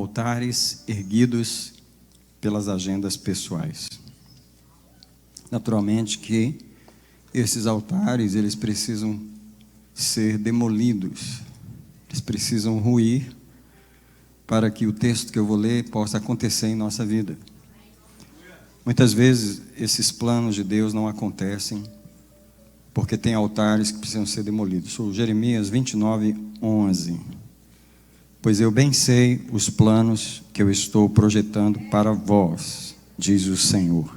altares erguidos pelas agendas pessoais. Naturalmente que esses altares, eles precisam ser demolidos, eles precisam ruir para que o texto que eu vou ler possa acontecer em nossa vida. Muitas vezes esses planos de Deus não acontecem porque tem altares que precisam ser demolidos. Sou Jeremias 29:11. Pois eu bem sei os planos que eu estou projetando para vós, diz o Senhor.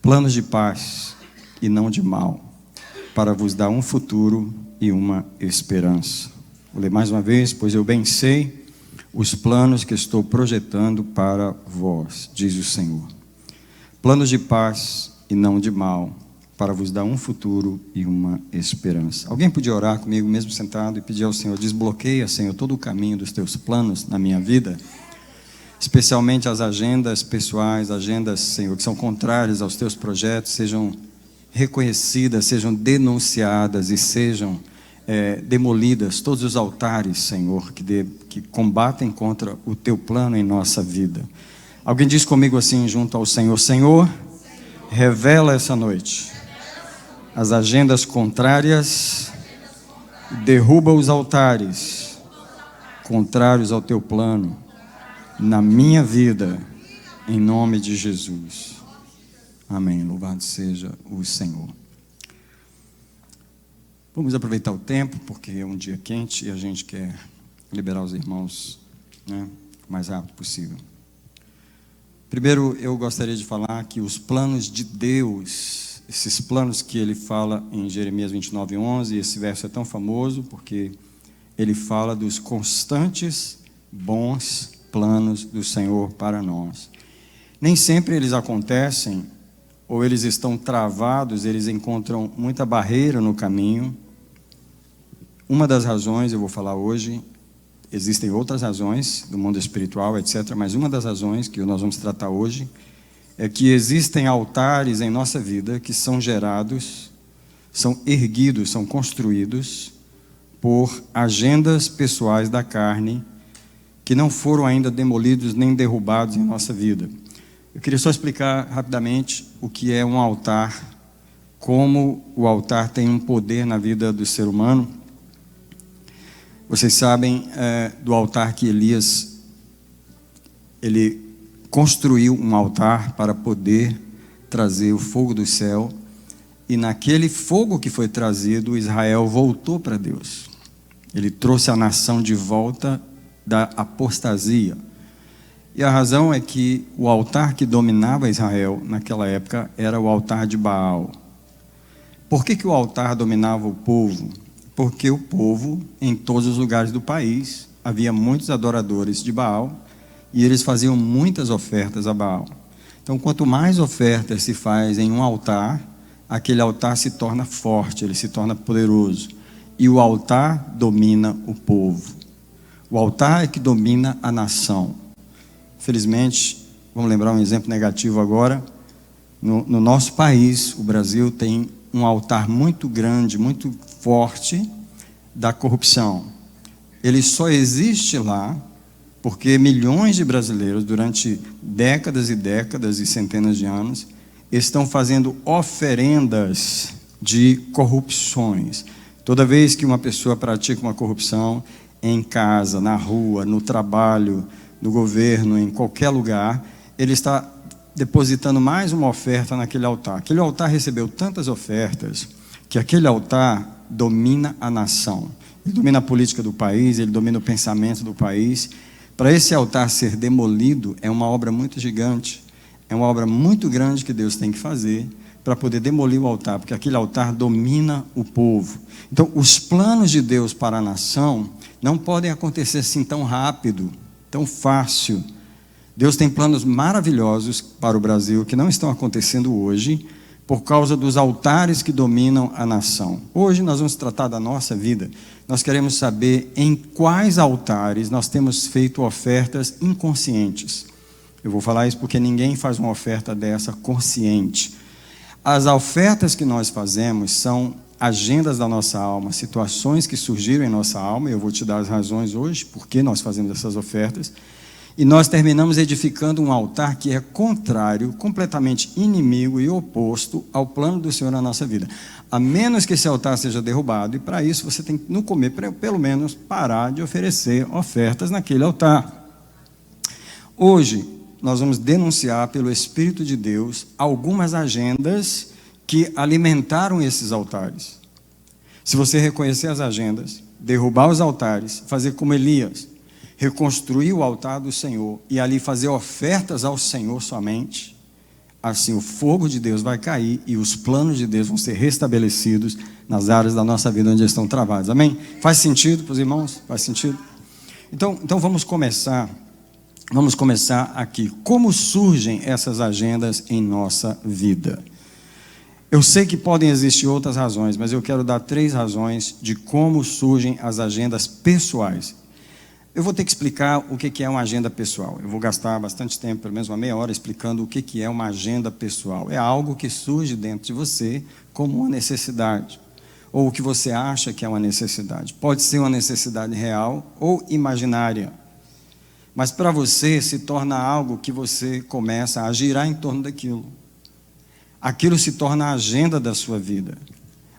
Planos de paz e não de mal, para vos dar um futuro e uma esperança. Vou ler mais uma vez. Pois eu bem sei os planos que estou projetando para vós, diz o Senhor. Planos de paz e não de mal, para vos dar um futuro e uma esperança. Alguém podia orar comigo mesmo sentado e pedir ao Senhor: desbloqueia, Senhor, todo o caminho dos teus planos na minha vida, especialmente as agendas pessoais, agendas, Senhor, que são contrárias aos teus projetos, sejam reconhecidas, sejam denunciadas e sejam demolidas. Todos os altares, Senhor, que combatem contra o teu plano em nossa vida. Alguém diz comigo assim junto ao Senhor: Senhor, revela essa noite as agendas contrárias, derruba os altares contrários ao teu plano na minha vida, em nome de Jesus. Amém. Louvado seja o Senhor. Vamos aproveitar o tempo, porque é um dia quente e a gente quer liberar os irmãos, o mais rápido possível. Primeiro, eu gostaria de falar que os planos de Deus, esses planos que ele fala em Jeremias 29:11, esse verso é tão famoso porque ele fala dos constantes bons planos do Senhor para nós. Nem sempre eles acontecem, ou eles estão travados, eles encontram muita barreira no caminho. Uma das razões, eu vou falar hoje, existem outras razões do mundo espiritual, etc., mas uma das razões que nós vamos tratar hoje é que existem altares em nossa vida que são gerados, são erguidos, são construídos por agendas pessoais da carne que não foram ainda demolidos nem derrubados em nossa vida. Eu queria só explicar rapidamente o que é um altar, como o altar tem um poder na vida do ser humano. Vocês sabem do altar que Elias, ele construiu um altar para poder trazer o fogo do céu, e naquele fogo que foi trazido, Israel voltou para Deus. Ele trouxe a nação de volta da apostasia. E a razão é que o altar que dominava Israel naquela época era o altar de Baal. Por que o altar dominava o povo? Porque o povo, em todos os lugares do país, havia muitos adoradores de Baal, e eles faziam muitas ofertas a Baal. Então, quanto mais ofertas se faz em um altar, aquele altar se torna forte, ele se torna poderoso. E o altar domina o povo. O altar é que domina a nação. Felizmente, vamos lembrar um exemplo negativo agora. No nosso país, o Brasil tem um altar muito grande, muito forte da corrupção. Ele só existe lá porque milhões de brasileiros, durante décadas e décadas e centenas de anos, estão fazendo oferendas de corrupções. Toda vez que uma pessoa pratica uma corrupção, em casa, na rua, no trabalho, no governo, em qualquer lugar, ele está depositando mais uma oferta naquele altar. Aquele altar recebeu tantas ofertas que aquele altar domina a nação. Ele domina a política do país, ele domina o pensamento do país. Para esse altar ser demolido, é uma obra muito gigante, é uma obra muito grande que Deus tem que fazer para poder demolir o altar, porque aquele altar domina o povo. Então, os planos de Deus para a nação não podem acontecer assim tão rápido, tão fácil. Deus tem planos maravilhosos para o Brasil que não estão acontecendo hoje, por causa dos altares que dominam a nação. Hoje nós vamos tratar da nossa vida. Nós queremos saber em quais altares nós temos feito ofertas inconscientes. Eu vou falar isso porque ninguém faz uma oferta dessa consciente. As ofertas que nós fazemos são agendas da nossa alma, situações que surgiram em nossa alma, e eu vou te dar as razões hoje, por que nós fazemos essas ofertas. E nós terminamos edificando um altar que é contrário, completamente inimigo e oposto ao plano do Senhor na nossa vida. A menos que esse altar seja derrubado, e para isso você tem que, no começo, pelo menos, parar de oferecer ofertas naquele altar. Hoje, nós vamos denunciar pelo Espírito de Deus algumas agendas que alimentaram esses altares. Se você reconhecer as agendas, derrubar os altares, fazer como Elias, reconstruir o altar do Senhor e ali fazer ofertas ao Senhor somente, assim o fogo de Deus vai cair e os planos de Deus vão ser restabelecidos nas áreas da nossa vida onde estão travados. Amém? Faz sentido para os irmãos? Faz sentido? Então vamos começar aqui. Como surgem essas agendas em nossa vida? Eu sei que podem existir outras razões, mas eu quero dar 3 razões de como surgem as agendas pessoais. Eu vou ter que explicar o que é uma agenda pessoal. Eu vou gastar bastante tempo, pelo menos uma meia hora, explicando o que é uma agenda pessoal. É algo que surge dentro de você como uma necessidade, ou o que você acha que é uma necessidade. Pode ser uma necessidade real ou imaginária, mas para você se torna algo que você começa a girar em torno daquilo. Aquilo se torna a agenda da sua vida.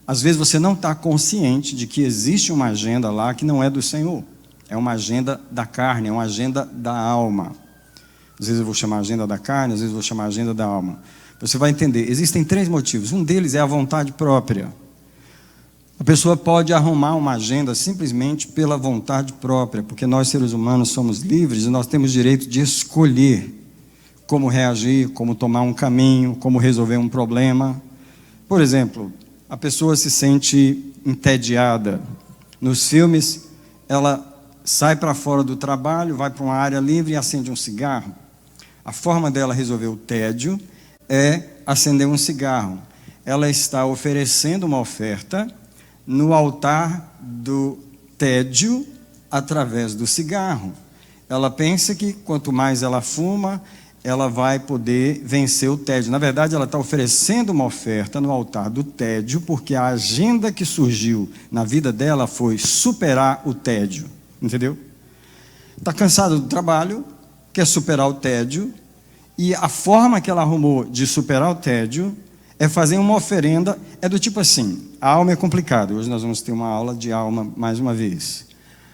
Às vezes você não está consciente de que existe uma agenda lá que não é do Senhor. É uma agenda da carne, é uma agenda da alma. Às vezes eu vou chamar agenda da carne, às vezes eu vou chamar agenda da alma. Você vai entender, existem 3 motivos. Um deles é a vontade própria. A pessoa pode arrumar uma agenda simplesmente pela vontade própria, porque nós seres humanos somos livres e nós temos direito de escolher como reagir, como tomar um caminho, como resolver um problema. Por exemplo, a pessoa se sente entediada. Nos filmes, ela sai para fora do trabalho, vai para uma área livre e acende um cigarro. A forma dela resolver o tédio é acender um cigarro. Ela está oferecendo uma oferta no altar do tédio através do cigarro. Ela pensa que quanto mais ela fuma, ela vai poder vencer o tédio. Na verdade, ela está oferecendo uma oferta no altar do tédio, porque a agenda que surgiu na vida dela foi superar o tédio. Entendeu? Está cansada do trabalho, quer superar o tédio, e a forma que ela arrumou de superar o tédio é fazer uma oferenda, é do tipo assim, a alma é complicada. Hoje nós vamos ter uma aula de alma mais uma vez.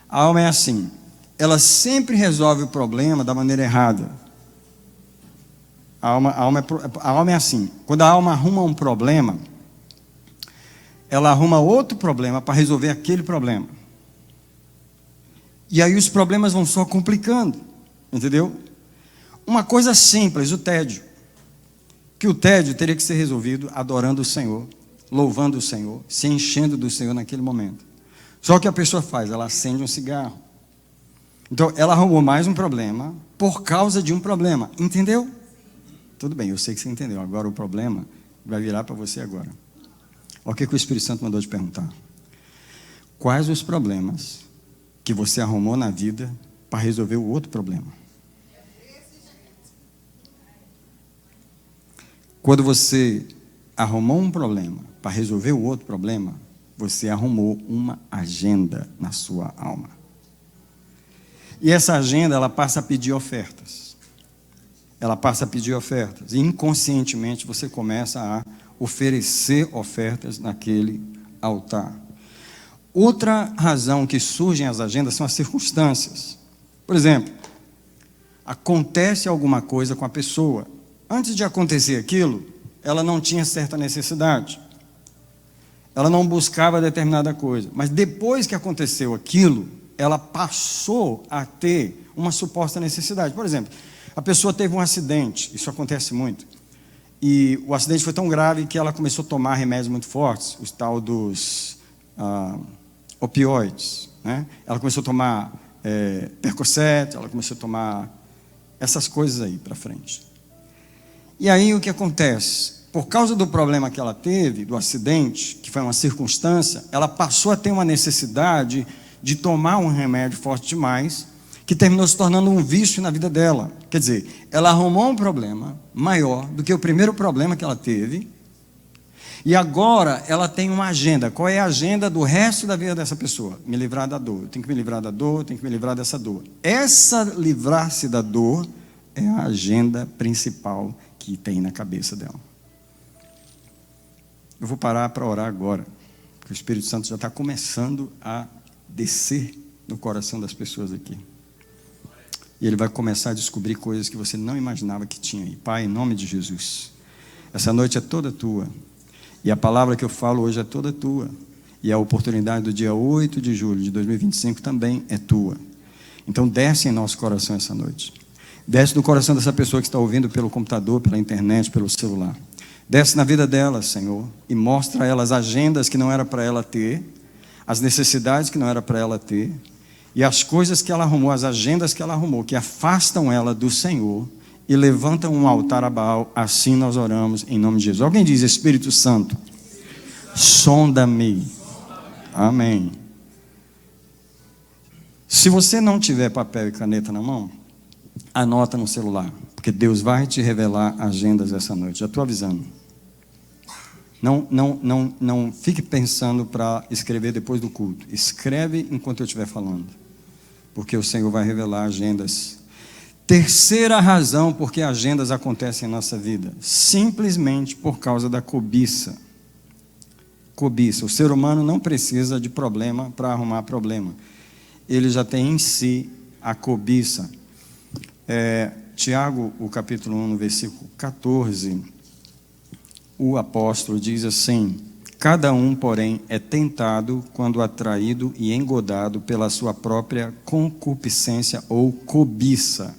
A alma é assim, ela sempre resolve o problema da maneira errada. A alma é assim, quando a alma arruma um problema, ela arruma outro problema para resolver aquele problema. E aí os problemas vão só complicando, entendeu? Uma coisa simples, o tédio. Que o tédio teria que ser resolvido adorando o Senhor, louvando o Senhor, se enchendo do Senhor naquele momento. Só que a pessoa faz, ela acende um cigarro. Então, ela arrumou mais um problema por causa de um problema, entendeu? Tudo bem, eu sei que você entendeu. Agora o problema vai virar para você agora. Olha o que o Espírito Santo mandou te perguntar. Quais os problemas que você arrumou na vida para resolver o outro problema? Quando você arrumou um problema para resolver o outro problema, você arrumou uma agenda na sua alma. E essa agenda, ela passa a pedir ofertas. Ela passa a pedir ofertas. E inconscientemente você começa a oferecer ofertas naquele altar. Outra razão que surgem as agendas são as circunstâncias. Por exemplo, acontece alguma coisa com a pessoa. Antes de acontecer aquilo, ela não tinha certa necessidade. Ela não buscava determinada coisa. Mas depois que aconteceu aquilo, ela passou a ter uma suposta necessidade. Por exemplo, a pessoa teve um acidente, isso acontece muito. E o acidente foi tão grave que ela começou a tomar remédios muito fortes, os tal dos opioides, né? Ela começou a tomar Percocet, ela começou a tomar essas coisas aí para frente. E aí o que acontece? Por causa do problema que ela teve, do acidente, que foi uma circunstância, ela passou a ter uma necessidade de tomar um remédio forte demais, que terminou se tornando um vício na vida dela. Quer dizer, ela arrumou um problema maior do que o primeiro problema que ela teve, E agora ela tem uma agenda. Qual é a agenda do resto da vida dessa pessoa? Me livrar da dor. Eu tenho que me livrar da dor, eu tenho que me livrar dessa dor. Essa livrar-se da dor é a agenda principal que tem na cabeça dela. Eu vou parar para orar agora, porque o Espírito Santo já está começando a descer no coração das pessoas aqui. E ele vai começar a descobrir coisas que você não imaginava que tinha aí. Pai, em nome de Jesus, essa noite é toda tua. E a palavra que eu falo hoje é toda tua. E a oportunidade do dia 8 de julho de 2025 também é tua. Então desce em nosso coração essa noite. Desce no coração dessa pessoa que está ouvindo pelo computador, pela internet, pelo celular. Desce na vida dela, Senhor, e mostra a ela as agendas que não era para ela ter, as necessidades que não era para ela ter, e as coisas que ela arrumou, as agendas que ela arrumou, que afastam ela do Senhor e levantam um altar a Baal. Assim nós oramos em nome de Jesus. Alguém diz: Espírito Santo, sonda-me. Amém. Se você não tiver papel e caneta na mão, anota no celular, porque Deus vai te revelar agendas essa noite. Já estou avisando. Não fique pensando para escrever depois do culto. Escreve enquanto eu estiver falando, porque o Senhor vai revelar agendas. Terceira razão porque agendas acontecem em nossa vida: simplesmente por causa da cobiça. Cobiça. O ser humano não precisa de problema para arrumar problema. Ele já tem em si a cobiça. Tiago, o capítulo 1, no versículo 14, o apóstolo diz assim: cada um, porém, é tentado quando atraído e engodado pela sua própria concupiscência ou cobiça.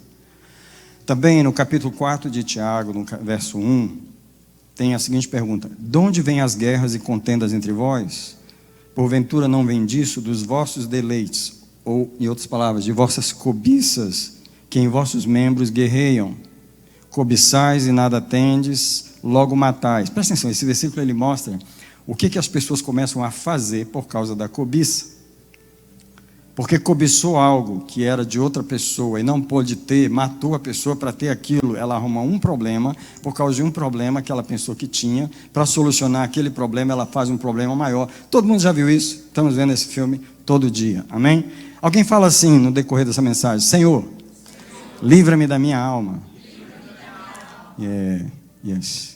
Também no capítulo 4 de Tiago, no verso 1, tem a seguinte pergunta: de onde vêm as guerras e contendas entre vós? Porventura não vem disso dos vossos deleites, ou, em outras palavras, de vossas cobiças, que em vossos membros guerreiam? Cobiçais e nada tendes, logo matais. Presta atenção, esse versículo ele mostra o que as pessoas começam a fazer por causa da cobiça. Porque cobiçou algo que era de outra pessoa e não pôde ter, matou a pessoa para ter aquilo. Ela arruma um problema, por causa de um problema que ela pensou que tinha. Para solucionar aquele problema, ela faz um problema maior. Todo mundo já viu isso? Estamos vendo esse filme todo dia, amém? Alguém fala assim no decorrer dessa mensagem: Senhor, livra-me da minha alma. Yes.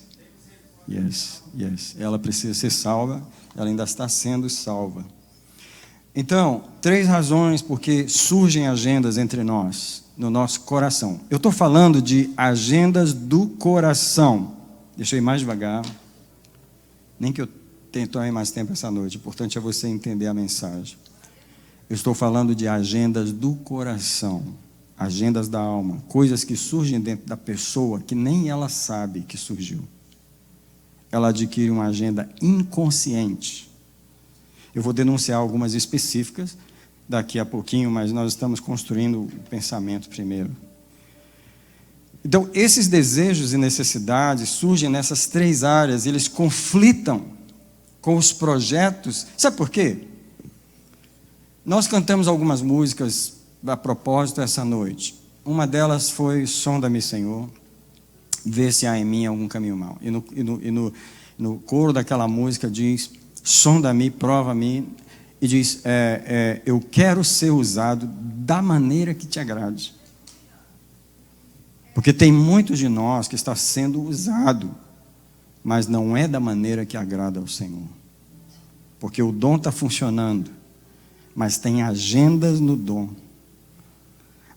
Ela precisa ser salva, ela ainda está sendo salva. Então, 3 razões porque surgem agendas entre nós, no nosso coração. Eu estou falando de agendas do coração. Deixa eu ir mais devagar. Nem que eu tome mais tempo essa noite, o importante é você entender a mensagem. Eu estou falando de agendas do coração, agendas da alma, coisas que surgem dentro da pessoa que nem ela sabe que surgiu. Ela adquire uma agenda inconsciente. Eu vou denunciar algumas específicas daqui a pouquinho, mas nós estamos construindo o pensamento primeiro. Então, esses desejos e necessidades surgem nessas 3 áreas, eles conflitam com os projetos. Sabe por quê? Nós cantamos algumas músicas a propósito essa noite. Uma delas foi Sonda-me, Senhor, vê se há em mim algum caminho mau. E no coro daquela música diz: sonda-me, prova-me, e diz: eu quero ser usado da maneira que te agrade. Porque tem muitos de nós que está sendo usado, mas não é da maneira que agrada ao Senhor. Porque o dom está funcionando, mas tem agendas no dom.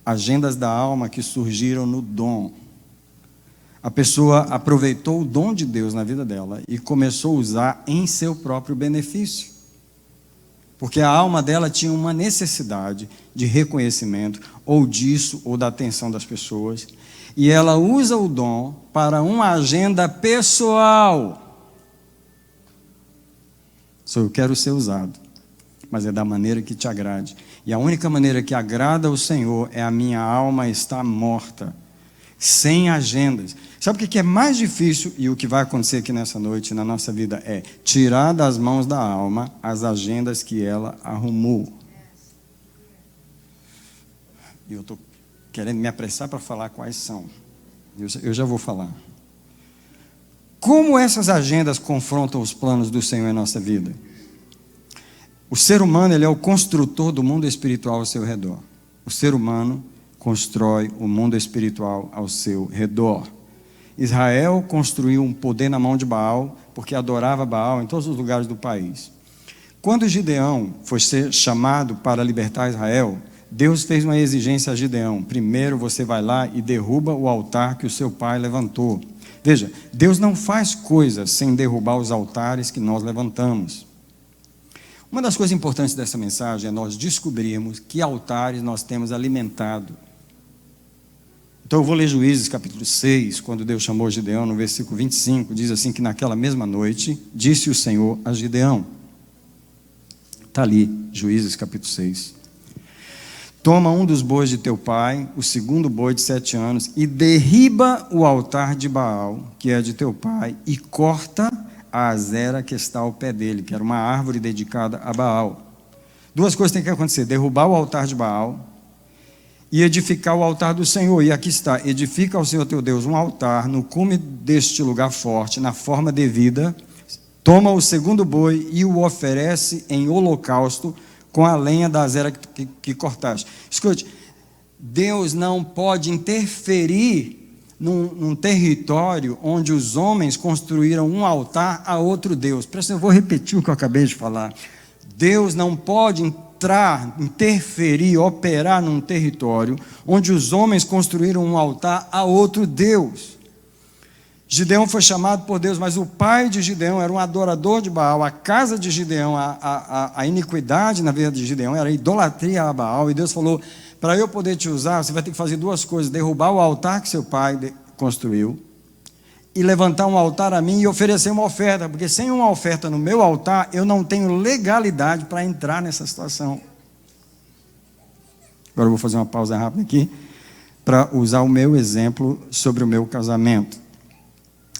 Agendas da alma que surgiram no dom. A pessoa aproveitou o dom de Deus na vida dela e começou a usar em seu próprio benefício. Porque a alma dela tinha uma necessidade de reconhecimento, ou disso, ou da atenção das pessoas. E ela usa o dom para uma agenda pessoal. Eu quero ser usado, mas é da maneira que te agrade. E a única maneira que agrada ao Senhor é a minha alma estar morta, sem agendas. Sabe o que é mais difícil? E o que vai acontecer aqui nessa noite, na nossa vida, é tirar das mãos da alma as agendas que ela arrumou. E eu estou querendo me apressar para falar quais são. Eu já vou falar. Como essas agendas confrontam os planos do Senhor em nossa vida? O ser humano, ele é o construtor do mundo espiritual ao seu redor. O ser humano constrói o mundo espiritual ao seu redor. Israel construiu um poder na mão de Baal, porque adorava Baal em todos os lugares do país. Quando Gideão foi ser chamado para libertar Israel, Deus fez uma exigência a Gideão: primeiro você vai lá e derruba o altar que o seu pai levantou. Veja, Deus não faz coisas sem derrubar os altares que nós levantamos. Uma das coisas importantes dessa mensagem é nós descobrirmos que altares nós temos alimentado. Então eu vou ler Juízes capítulo 6, quando Deus chamou Gideão, no versículo 25, diz assim que naquela mesma noite, disse o Senhor a Gideão. Está ali, Juízes capítulo 6. Toma um dos bois de teu pai, o segundo boi de 7 anos, e derriba o altar de Baal, que é de teu pai, e corta a azera que está ao pé dele, que era uma árvore dedicada a Baal. Duas coisas têm que acontecer: derrubar o altar de Baal e edificar o altar do Senhor. E aqui está: edifica ao Senhor teu Deus um altar no cume deste lugar forte, na forma devida. Toma o segundo boi e o oferece em holocausto com a lenha da azera que cortaste. Escute, Deus não pode interferir num território onde os homens construíram um altar a outro Deus. Presta atenção, eu vou repetir o que eu acabei de falar. Deus não pode entrar, interferir, operar num território onde os homens construíram um altar a outro Deus. Gideão foi chamado por Deus, mas o pai de Gideão era um adorador de Baal. A casa de Gideão, a iniquidade na vida de Gideão era a idolatria a Baal. E Deus falou: para eu poder te usar, você vai ter que fazer duas coisas: derrubar o altar que seu pai construiu e levantar um altar a mim e oferecer uma oferta, porque sem uma oferta no meu altar, eu não tenho legalidade para entrar nessa situação. Agora eu vou fazer uma pausa rápida aqui para usar o meu exemplo sobre o meu casamento.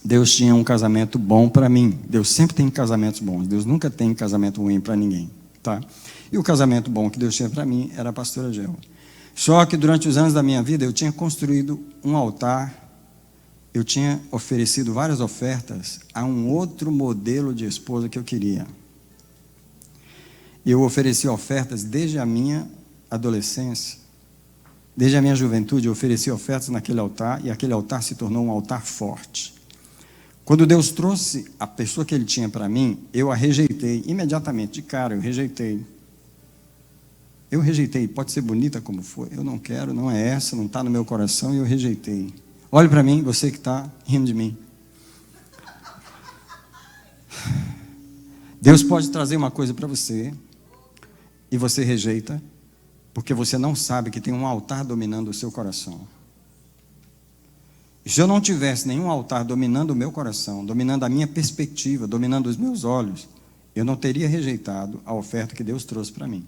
Deus tinha um casamento bom para mim. Deus sempre tem casamentos bons. Deus nunca tem casamento ruim para ninguém, tá? E o casamento bom que Deus tinha para mim era a pastora Gel. Só que durante os anos da minha vida eu tinha construído um altar, eu tinha oferecido várias ofertas a um outro modelo de esposa que eu queria. Eu ofereci ofertas desde a minha adolescência, desde a minha juventude. Eu ofereci ofertas naquele altar e aquele altar se tornou um altar forte. Quando Deus trouxe a pessoa que Ele tinha para mim, eu a rejeitei imediatamente, de cara. Eu rejeitei, pode ser bonita como for, eu não quero, não é essa, não está no meu coração, e eu rejeitei. Olhe para mim, você que está rindo de mim. Deus pode trazer uma coisa para você e você rejeita, porque você não sabe que tem um altar dominando o seu coração. Se eu não tivesse nenhum altar dominando o meu coração, dominando a minha perspectiva, dominando os meus olhos, eu não teria rejeitado a oferta que Deus trouxe para mim.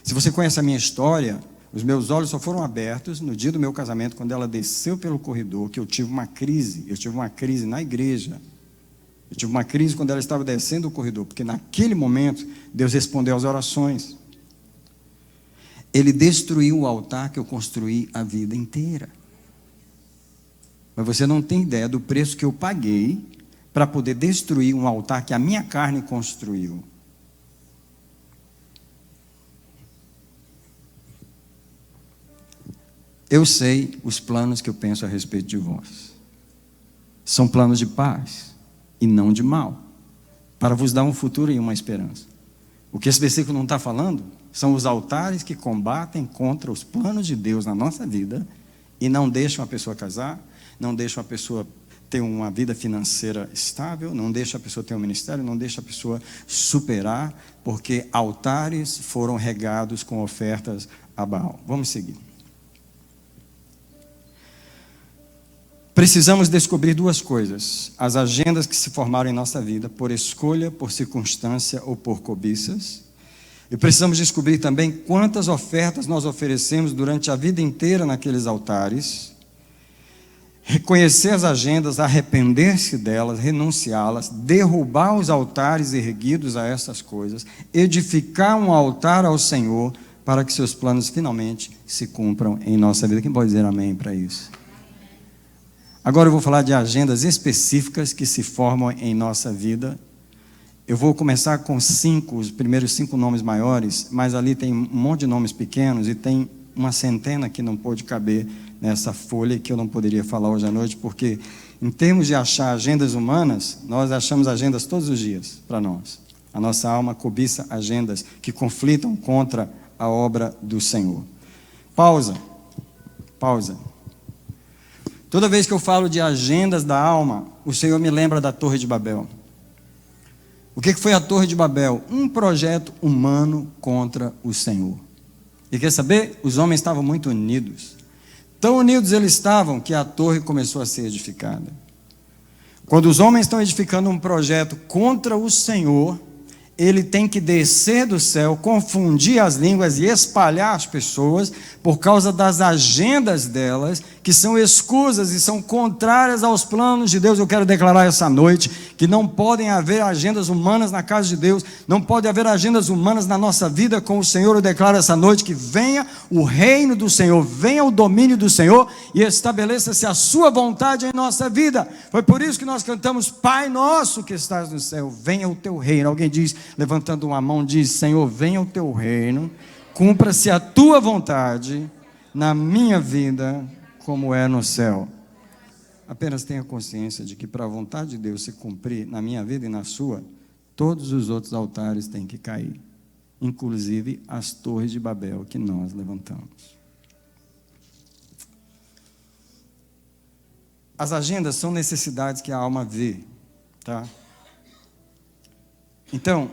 Se você conhece a minha história, os meus olhos só foram abertos no dia do meu casamento, quando ela desceu pelo corredor, que eu tive uma crise. Eu tive uma crise na igreja. Eu tive uma crise quando ela estava descendo o corredor, porque naquele momento Deus respondeu às orações. Ele destruiu o altar que eu construí a vida inteira. Mas você não tem ideia do preço que eu paguei para poder destruir um altar que a minha carne construiu. Eu sei os planos que eu penso a respeito de vós. São planos de paz e não de mal, para vos dar um futuro e uma esperança. O que esse versículo não está falando são os altares que combatem contra os planos de Deus na nossa vida e não deixam a pessoa casar, não deixam a pessoa ter uma vida financeira estável, não deixam a pessoa ter um ministério, não deixam a pessoa superar, porque altares foram regados com ofertas a Baal. Vamos seguir. Precisamos descobrir duas coisas: as agendas que se formaram em nossa vida, por escolha, por circunstância ou por cobiças. E precisamos descobrir também quantas ofertas nós oferecemos durante a vida inteira naqueles altares. Reconhecer as agendas, arrepender-se delas, renunciá-las, derrubar os altares erguidos a essas coisas, edificar um altar ao Senhor para que seus planos finalmente se cumpram em nossa vida. Quem pode dizer amém para isso? Agora eu vou falar de agendas específicas que se formam em nossa vida. Eu vou começar com os primeiros 5 nomes maiores, mas ali tem um monte de nomes pequenos e tem uma centena que não pôde caber nessa folha, que eu não poderia falar hoje à noite, porque em termos de achar agendas humanas, nós achamos agendas todos os dias para nós. A nossa alma cobiça agendas que conflitam contra a obra do Senhor. Pausa. Toda vez que eu falo de agendas da alma, o Senhor me lembra da Torre de Babel. O que foi a Torre de Babel? Um projeto humano contra o Senhor. E quer saber? Os homens estavam muito unidos. Tão unidos eles estavam que a torre começou a ser edificada. Quando os homens estão edificando um projeto contra o Senhor, ele tem que descer do céu, confundir as línguas e espalhar as pessoas por causa das agendas delas, que são escusas e são contrárias aos planos de Deus. Eu quero declarar essa noite que não podem haver agendas humanas na casa de Deus, não pode haver agendas humanas na nossa vida com o Senhor. Eu declaro essa noite que venha o reino do Senhor, venha o domínio do Senhor e estabeleça-se a sua vontade em nossa vida. Foi por isso que nós cantamos: Pai nosso que estás no céu, venha o teu reino. Alguém diz, levantando uma mão, diz: Senhor, venha o teu reino, cumpra-se a tua vontade na minha vida como é no céu. Apenas tenha consciência de que para a vontade de Deus se cumprir na minha vida e na sua, todos os outros altares têm que cair, inclusive as torres de Babel que nós levantamos. As agendas são necessidades que a alma vê, tá? Então,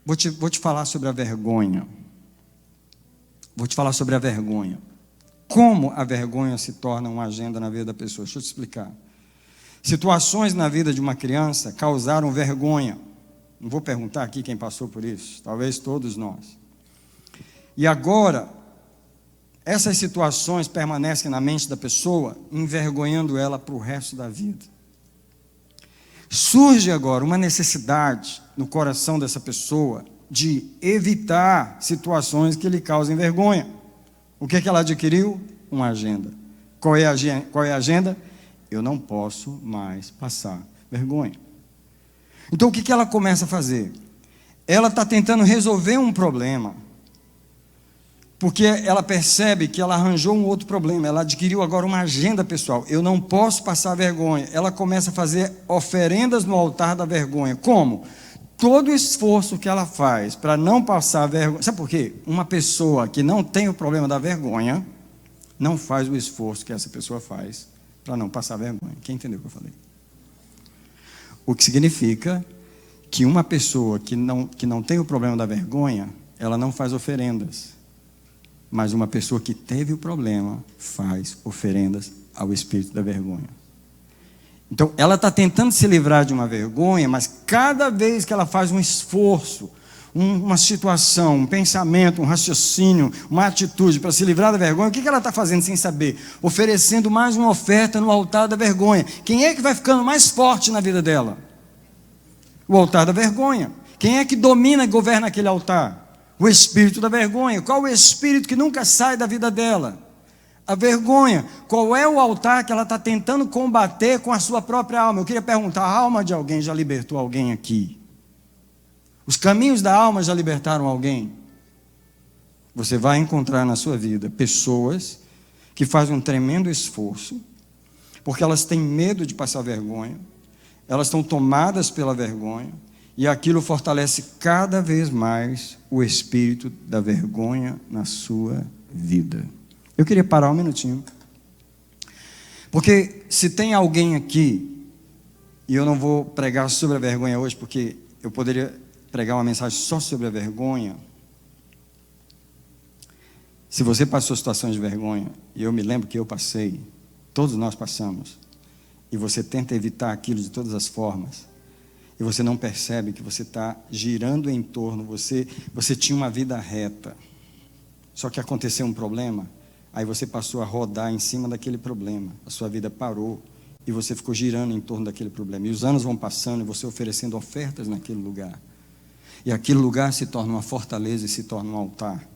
vou te falar sobre a vergonha. Como a vergonha se torna uma agenda na vida da pessoa? Deixa eu te explicar. Situações na vida de uma criança causaram vergonha. Não vou perguntar aqui quem passou por isso, talvez todos nós. E agora, essas situações permanecem na mente da pessoa, envergonhando ela para o resto da vida. Surge agora uma necessidade no coração dessa pessoa de evitar situações que lhe causem vergonha. O que ela adquiriu? Uma agenda. Qual é a agenda? Eu não posso mais passar vergonha. Então o que ela começa a fazer? Ela está tentando resolver um problema, porque ela percebe que ela arranjou um outro problema, ela adquiriu agora uma agenda pessoal. Eu não posso passar vergonha. Ela começa a fazer oferendas no altar da vergonha. Como? Todo o esforço que ela faz para não passar vergonha. Sabe por quê? Uma pessoa que não tem o problema da vergonha não faz o esforço que essa pessoa faz para não passar vergonha. Quem entendeu o que eu falei? O que significa que uma pessoa que não tem o problema da vergonha, ela não faz oferendas. Mas uma pessoa que teve o problema faz oferendas ao espírito da vergonha. Então, ela está tentando se livrar de uma vergonha, mas cada vez que ela faz um esforço, uma situação, um pensamento, um raciocínio, uma atitude para se livrar da vergonha, o que ela está fazendo sem saber? Oferecendo mais uma oferta no altar da vergonha. Quem é que vai ficando mais forte na vida dela? O altar da vergonha. Quem é que domina e governa aquele altar? O espírito da vergonha. Qual o espírito que nunca sai da vida dela? A vergonha. Qual é o altar que ela está tentando combater com a sua própria alma? Eu queria perguntar: a alma de alguém já libertou alguém aqui? Os caminhos da alma já libertaram alguém? Você vai encontrar na sua vida pessoas que fazem um tremendo esforço, porque elas têm medo de passar vergonha, elas estão tomadas pela vergonha, e aquilo fortalece cada vez mais o espírito da vergonha na sua vida. Eu queria parar um minutinho, porque se tem alguém aqui, e eu não vou pregar sobre a vergonha hoje, porque eu poderia pregar uma mensagem só sobre a vergonha. Se você passou situações de vergonha, e eu me lembro que eu passei, todos nós passamos, e você tenta evitar aquilo de todas as formas, e você não percebe que você está girando em torno, você tinha uma vida reta, só que aconteceu um problema, aí você passou a rodar em cima daquele problema, a sua vida parou, e você ficou girando em torno daquele problema, e os anos vão passando, e você oferecendo ofertas naquele lugar, e aquele lugar se torna uma fortaleza e se torna um altar.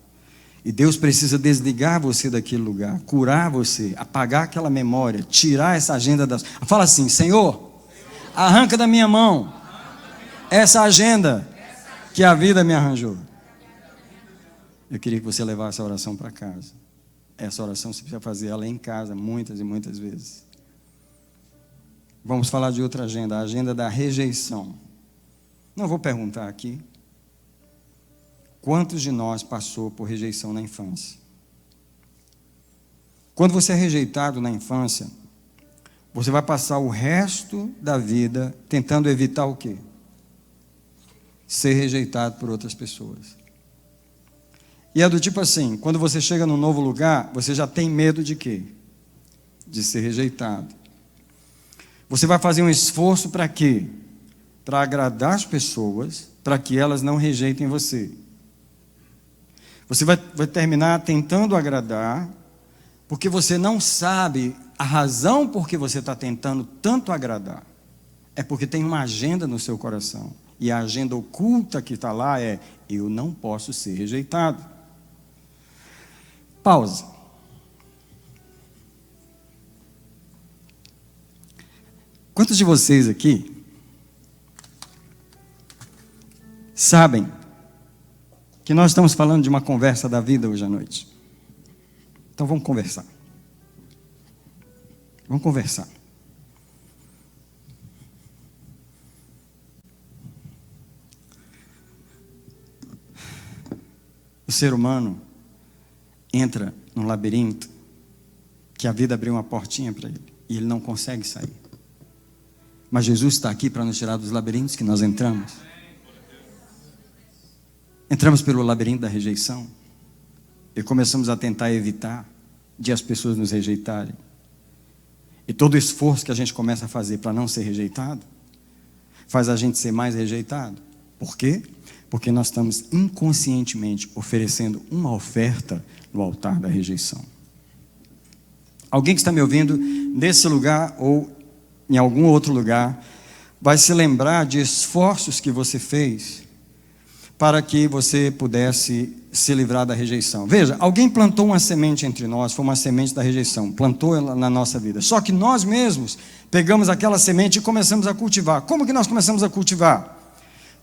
E Deus precisa desligar você daquele lugar, curar você, apagar aquela memória, tirar essa agenda das... Fala assim: Senhor, arranca da minha mão essa agenda que a vida me arranjou. Eu queria que você levasse a oração para casa. Essa oração você precisa fazer ela em casa, muitas e muitas vezes. Vamos falar de outra agenda, a agenda da rejeição. Não vou perguntar aqui quantos de nós passou por rejeição na infância. Quando você é rejeitado na infância, você vai passar o resto da vida tentando evitar o quê? Ser rejeitado por outras pessoas. E é do tipo assim, quando você chega num novo lugar, você já tem medo de quê? De ser rejeitado. Você vai fazer um esforço para quê? Para agradar as pessoas, para que elas não rejeitem você. Você vai terminar tentando agradar, porque você não sabe a razão por que você está tentando tanto agradar. É porque tem uma agenda no seu coração. E a agenda oculta que está lá é: eu não posso ser rejeitado. Pausa. Quantos de vocês aqui sabem que nós estamos falando de uma conversa da vida hoje à noite? Então vamos conversar. Vamos conversar. O ser humano entra num labirinto que a vida abriu uma portinha para ele e ele não consegue sair. Mas Jesus está aqui para nos tirar dos labirintos que nós entramos. Entramos pelo labirinto da rejeição e começamos a tentar evitar de as pessoas nos rejeitarem. E todo o esforço que a gente começa a fazer para não ser rejeitado faz a gente ser mais rejeitado. Por quê? Porque nós estamos inconscientemente oferecendo uma oferta no altar da rejeição. Alguém que está me ouvindo nesse lugar ou em algum outro lugar vai se lembrar de esforços que você fez para que você pudesse se livrar da rejeição. Veja, alguém plantou uma semente entre nós, foi uma semente da rejeição, plantou ela na nossa vida. Só que nós mesmos pegamos aquela semente e começamos a cultivar. Como que nós começamos a cultivar?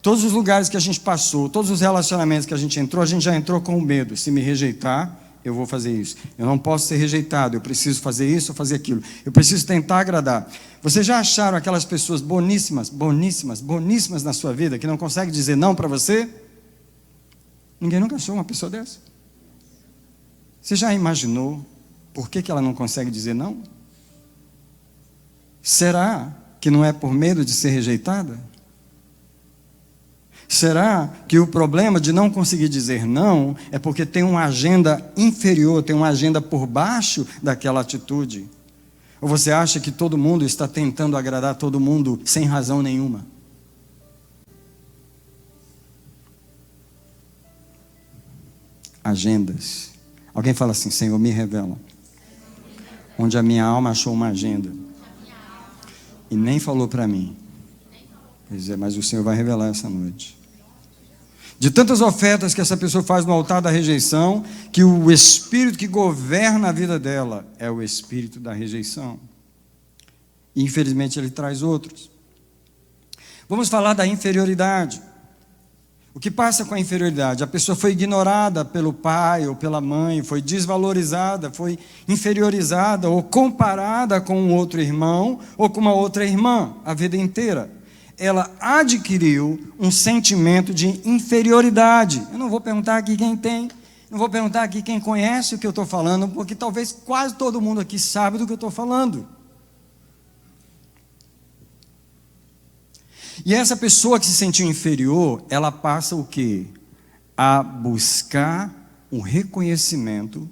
Todos os lugares que a gente passou, todos os relacionamentos que a gente já entrou com medo. Se me rejeitar, eu vou fazer isso. Eu não posso ser rejeitado, eu preciso fazer isso ou fazer aquilo. Eu preciso tentar agradar. Vocês já acharam aquelas pessoas boníssimas na sua vida, que não conseguem dizer não para você? Ninguém nunca achou uma pessoa dessa. Você já imaginou por que ela não consegue dizer não? Será que não é por medo de ser rejeitada? Será que o problema de não conseguir dizer não é porque tem uma agenda inferior, tem uma agenda por baixo daquela atitude? Ou você acha que todo mundo está tentando agradar todo mundo sem razão nenhuma? Agendas. Alguém fala assim: Senhor, me revela onde a minha alma achou uma agenda e nem falou para mim. Pois é, mas o Senhor vai revelar essa noite. De tantas ofertas que essa pessoa faz no altar da rejeição, que o espírito que governa a vida dela é o espírito da rejeição. E infelizmente ele traz outros. Vamos falar da inferioridade. O que passa com a inferioridade? A pessoa foi ignorada pelo pai ou pela mãe, foi desvalorizada, foi inferiorizada ou comparada com um outro irmão ou com uma outra irmã a vida inteira. Ela adquiriu um sentimento de inferioridade. Eu não vou perguntar aqui quem tem, não vou perguntar aqui quem conhece o que eu estou falando, porque talvez quase todo mundo aqui sabe do que eu estou falando. E essa pessoa que se sentiu inferior, ela passa o quê? A buscar um reconhecimento.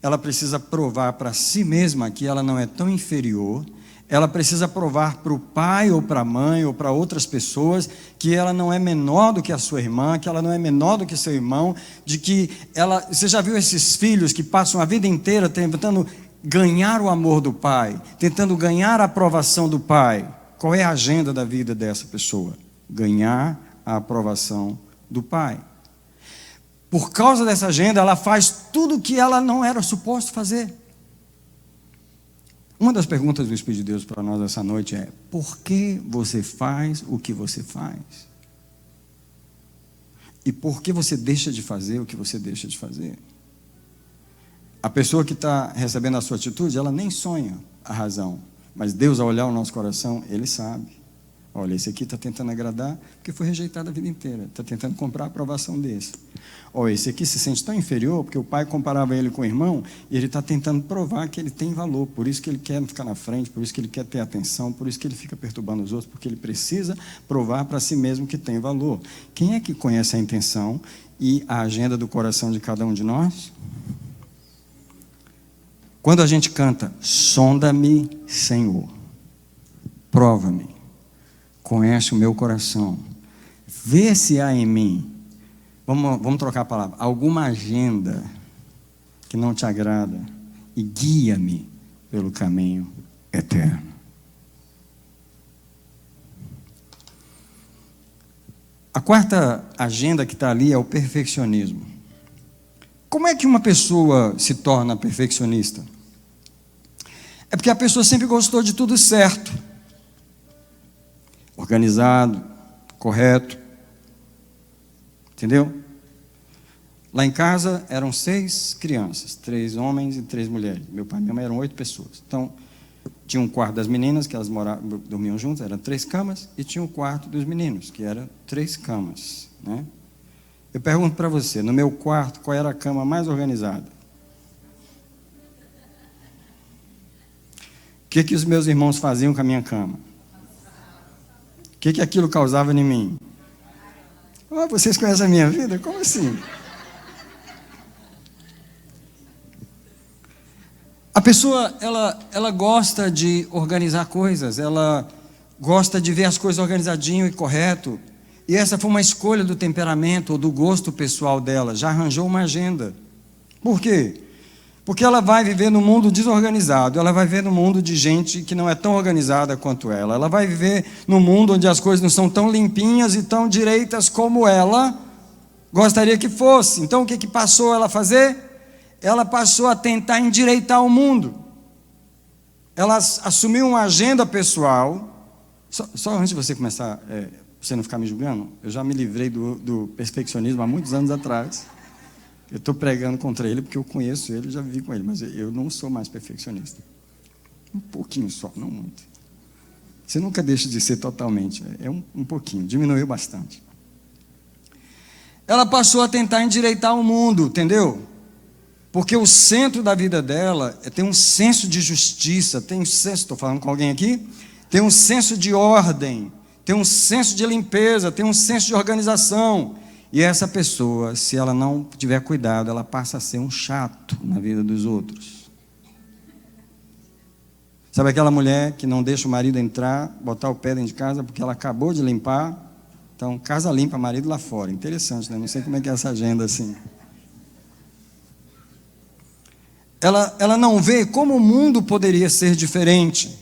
Ela precisa provar para si mesma que ela não é tão inferior. Ela precisa provar para o pai ou para a mãe ou para outras pessoas que ela não é menor do que a sua irmã, que ela não é menor do que seu irmão, de que ela... Você já viu esses filhos que passam a vida inteira tentando ganhar o amor do pai, tentando ganhar a aprovação do pai? Qual é a agenda da vida dessa pessoa? Ganhar a aprovação do pai. Por causa dessa agenda, ela faz tudo o que ela não era suposto fazer. Uma das perguntas do Espírito de Deus para nós essa noite é: por que você faz o que você faz? E por que você deixa de fazer o que você deixa de fazer? A pessoa que está recebendo a sua atitude, ela nem sonha a razão. Mas Deus, ao olhar o nosso coração, Ele sabe. Olha, esse aqui está tentando agradar porque foi rejeitado a vida inteira. Está tentando comprar a aprovação desse. Olha, esse aqui se sente tão inferior porque o pai comparava ele com o irmão e ele está tentando provar que ele tem valor. Por isso que ele quer ficar na frente, por isso que ele quer ter atenção, por isso que ele fica perturbando os outros, porque ele precisa provar para si mesmo que tem valor. Quem é que conhece a intenção e a agenda do coração de cada um de nós? Quando a gente canta, sonda-me, Senhor, prova-me, conhece o meu coração, vê se há em mim, vamos trocar a palavra, alguma agenda que não te agrada, e guia-me pelo caminho eterno. A quarta agenda que está ali é o perfeccionismo. Como é que uma pessoa se torna perfeccionista? É porque a pessoa sempre gostou de tudo certo, organizado, correto, entendeu? Lá em casa eram 6 crianças, 3 homens e 3 mulheres. Meu pai e minha mãe eram 8 pessoas. Então, tinha um quarto das meninas, que elas dormiam juntas, eram 3 camas, e tinha um quarto dos meninos, que eram 3 camas, né? Eu pergunto para você, no meu quarto, qual era a cama mais organizada? O que os meus irmãos faziam com a minha cama? O que aquilo causava em mim? Oh, vocês conhecem a minha vida? Como assim? A pessoa, ela gosta de organizar coisas, ela gosta de ver as coisas organizadinho e correto. E essa foi uma escolha do temperamento ou do gosto pessoal dela, já arranjou uma agenda. Por quê? Porque ela vai viver num mundo desorganizado, ela vai viver num mundo de gente que não é tão organizada quanto ela vai viver num mundo onde as coisas não são tão limpinhas e tão direitas como ela gostaria que fosse. Então o que passou ela a fazer? Ela passou a tentar endireitar o mundo. Ela assumiu uma agenda pessoal. Só antes de você começar... você não ficar me julgando, eu já me livrei do perfeccionismo há muitos anos atrás. Eu estou pregando contra ele porque eu conheço ele, já vivi com ele, mas eu não sou mais perfeccionista. Um pouquinho só, não muito. Você nunca deixa de ser totalmente, um pouquinho, diminuiu bastante. Ela passou a tentar endireitar o mundo, entendeu? Porque o centro da vida dela tem um senso de justiça, tem um senso, estou falando com alguém aqui? Tem um senso de ordem, tem um senso de limpeza, tem um senso de organização. E essa pessoa, se ela não tiver cuidado, ela passa a ser um chato na vida dos outros. Sabe aquela mulher que não deixa o marido entrar, botar o pé dentro de casa, porque ela acabou de limpar? Então, casa limpa, marido lá fora. Interessante, né? Não sei como é que é essa agenda assim. Ela não vê como o mundo poderia ser diferente.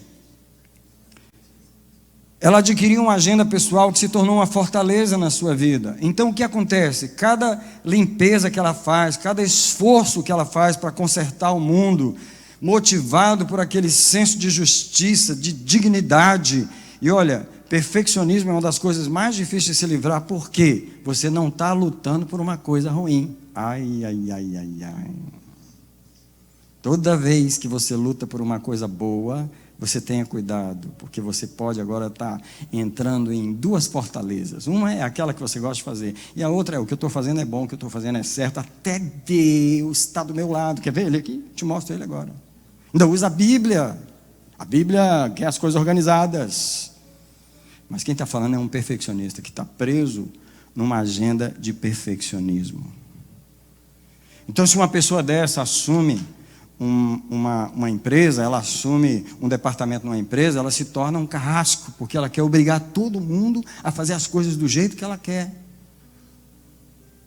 Ela adquiriu uma agenda pessoal que se tornou uma fortaleza na sua vida. Então o que acontece? Cada limpeza que ela faz, cada esforço que ela faz para consertar o mundo, motivado por aquele senso de justiça, de dignidade. E olha, perfeccionismo é uma das coisas mais difíceis de se livrar, porque você não está lutando por uma coisa ruim. Ai, ai, ai, ai, ai. Toda vez que você luta por uma coisa boa, você tenha cuidado, porque você pode agora estar entrando em 2 fortalezas. Uma é aquela que você gosta de fazer, e a outra é: o que eu estou fazendo é bom, o que eu estou fazendo é certo, até Deus está do meu lado. Quer ver ele aqui? Te mostro ele agora. Ainda usa a Bíblia quer as coisas organizadas. Mas quem está falando é um perfeccionista, que está preso numa agenda de perfeccionismo. Então, se uma pessoa dessa assume uma empresa, ela assume um departamento numa empresa, ela se torna um carrasco, porque ela quer obrigar todo mundo a fazer as coisas do jeito que ela quer.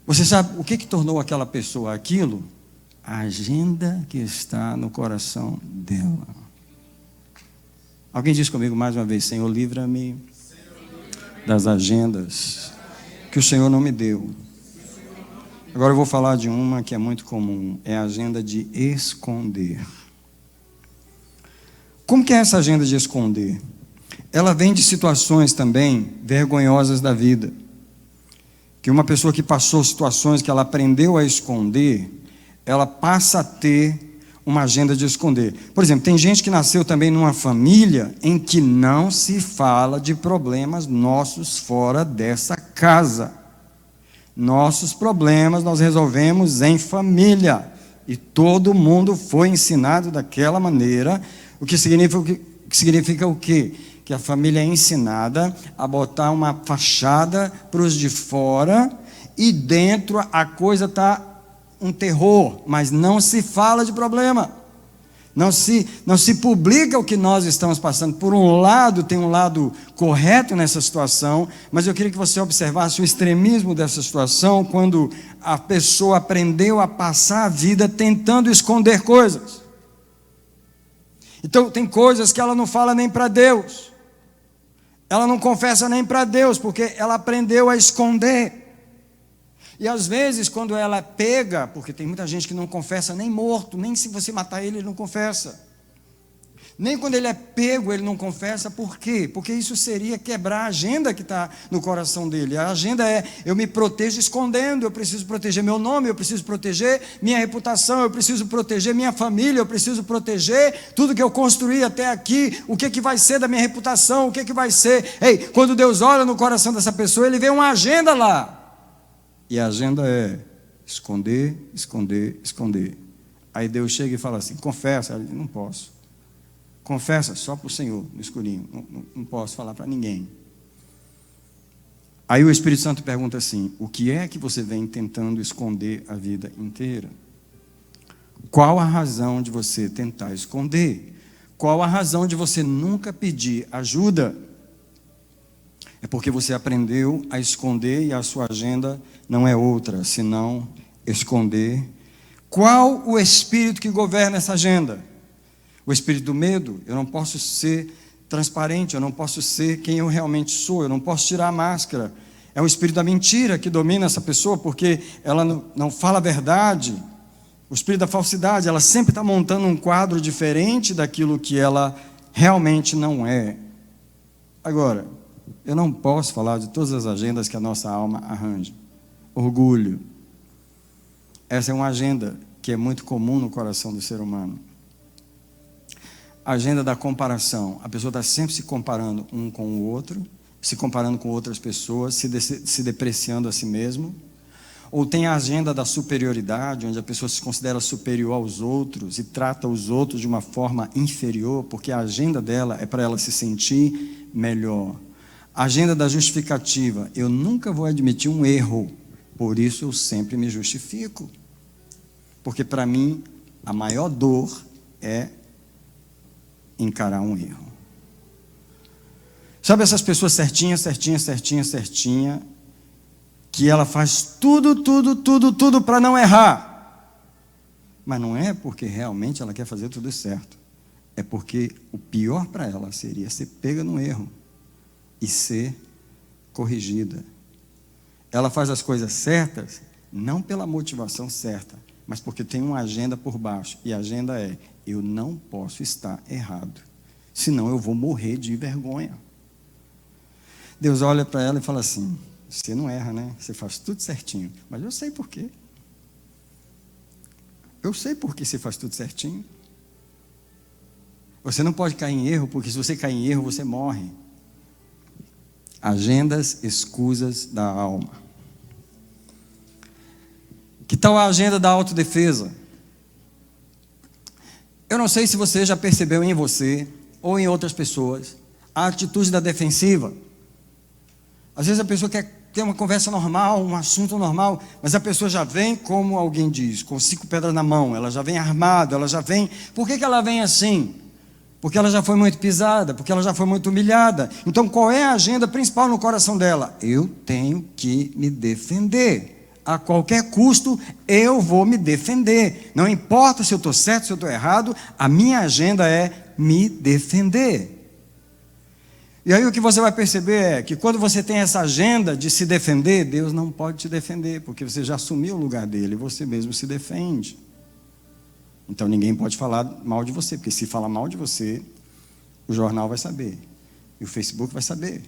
Você sabe o que tornou aquela pessoa aquilo? A agenda que está no coração dela. Alguém diz comigo mais uma vez: Senhor, livra-me das agendas que o Senhor não me deu. Agora eu vou falar de uma que é muito comum, é a agenda de esconder. Como que é essa agenda de esconder? Ela vem de situações também vergonhosas da vida. Que uma pessoa que passou situações que ela aprendeu a esconder, ela passa a ter uma agenda de esconder. Por exemplo, tem gente que nasceu também numa família em que não se fala de problemas nossos fora dessa casa. Nossos problemas nós resolvemos em família. E todo mundo foi ensinado daquela maneira, o que significa o quê? Que a família é ensinada a botar uma fachada para os de fora e dentro a coisa está um terror, mas não se fala de problema. Não se publica o que nós estamos passando. Por um lado, tem um lado correto nessa situação, mas eu queria que você observasse o extremismo dessa situação quando a pessoa aprendeu a passar a vida tentando esconder coisas. Então, tem coisas que ela não fala nem para Deus. Ela não confessa nem para Deus, porque ela aprendeu a esconder. E às vezes, quando ela pega, porque tem muita gente que não confessa nem morto, nem se você matar ele, ele não confessa. Nem quando ele é pego, ele não confessa. Por quê? Porque isso seria quebrar a agenda que está no coração dele. A agenda é, eu me protejo escondendo, eu preciso proteger meu nome, eu preciso proteger minha reputação, eu preciso proteger minha família, eu preciso proteger tudo que eu construí até aqui, o que vai ser da minha reputação, o que vai ser. Ei, quando Deus olha no coração dessa pessoa, ele vê uma agenda lá. E a agenda é esconder, esconder, esconder. Aí Deus chega e fala assim, confessa. Ela diz, não posso. Confessa só para o Senhor, no escurinho. Não posso falar para ninguém. Aí o Espírito Santo pergunta assim, o que é que você vem tentando esconder a vida inteira? Qual a razão de você tentar esconder? Qual a razão de você nunca pedir ajuda? É porque você aprendeu a esconder e a sua agenda não é outra, senão esconder. Qual o espírito que governa essa agenda? O espírito do medo? Eu não posso ser transparente, eu não posso ser quem eu realmente sou, eu não posso tirar a máscara. É o espírito da mentira que domina essa pessoa, porque ela não fala a verdade. O espírito da falsidade, ela sempre está montando um quadro diferente daquilo que ela realmente não é. Agora, eu não posso falar de todas as agendas que a nossa alma arranja. Orgulho. Essa é uma agenda que é muito comum no coração do ser humano. A agenda da comparação. A pessoa está sempre se comparando um com o outro, se comparando com outras pessoas, se depreciando a si mesmo. Ou tem a agenda da superioridade, onde a pessoa se considera superior aos outros e trata os outros de uma forma inferior, porque a agenda dela é para ela se sentir melhor. A agenda da justificativa. Eu nunca vou admitir um erro, por isso eu sempre me justifico. Porque para mim, a maior dor é encarar um erro. Sabe essas pessoas certinha, que ela faz tudo para não errar. Mas não é porque realmente ela quer fazer tudo certo. É porque o pior para ela seria ser pega no erro e ser corrigida. Ela faz as coisas certas, não pela motivação certa, mas porque tem uma agenda por baixo. E a agenda é, eu não posso estar errado, senão eu vou morrer de vergonha. Deus olha para ela e fala assim, você não erra, né? Você faz tudo certinho. Mas eu sei por quê. Eu sei por que você faz tudo certinho. Você não pode cair em erro, porque se você cair em erro, você morre. Agendas escusas da alma. Que tal a agenda da autodefesa? Eu não sei se você já percebeu em você ou em outras pessoas a atitude da defensiva. Às vezes a pessoa quer ter uma conversa normal, um assunto normal, mas a pessoa já vem, como alguém diz, com 5 pedras na mão, ela já vem armada, ela já vem... Por que ela vem assim? Porque ela já foi muito pisada, porque ela já foi muito humilhada. Então, qual é a agenda principal no coração dela? Eu tenho que me defender. A qualquer custo, eu vou me defender. Não importa se eu estou certo, se eu estou errado, a minha agenda é me defender. E aí o que você vai perceber é que quando você tem essa agenda de se defender, Deus não pode te defender, porque você já assumiu o lugar dele, e você mesmo se defende. Então ninguém pode falar mal de você, porque se falar mal de você, o jornal vai saber, e o Facebook vai saber,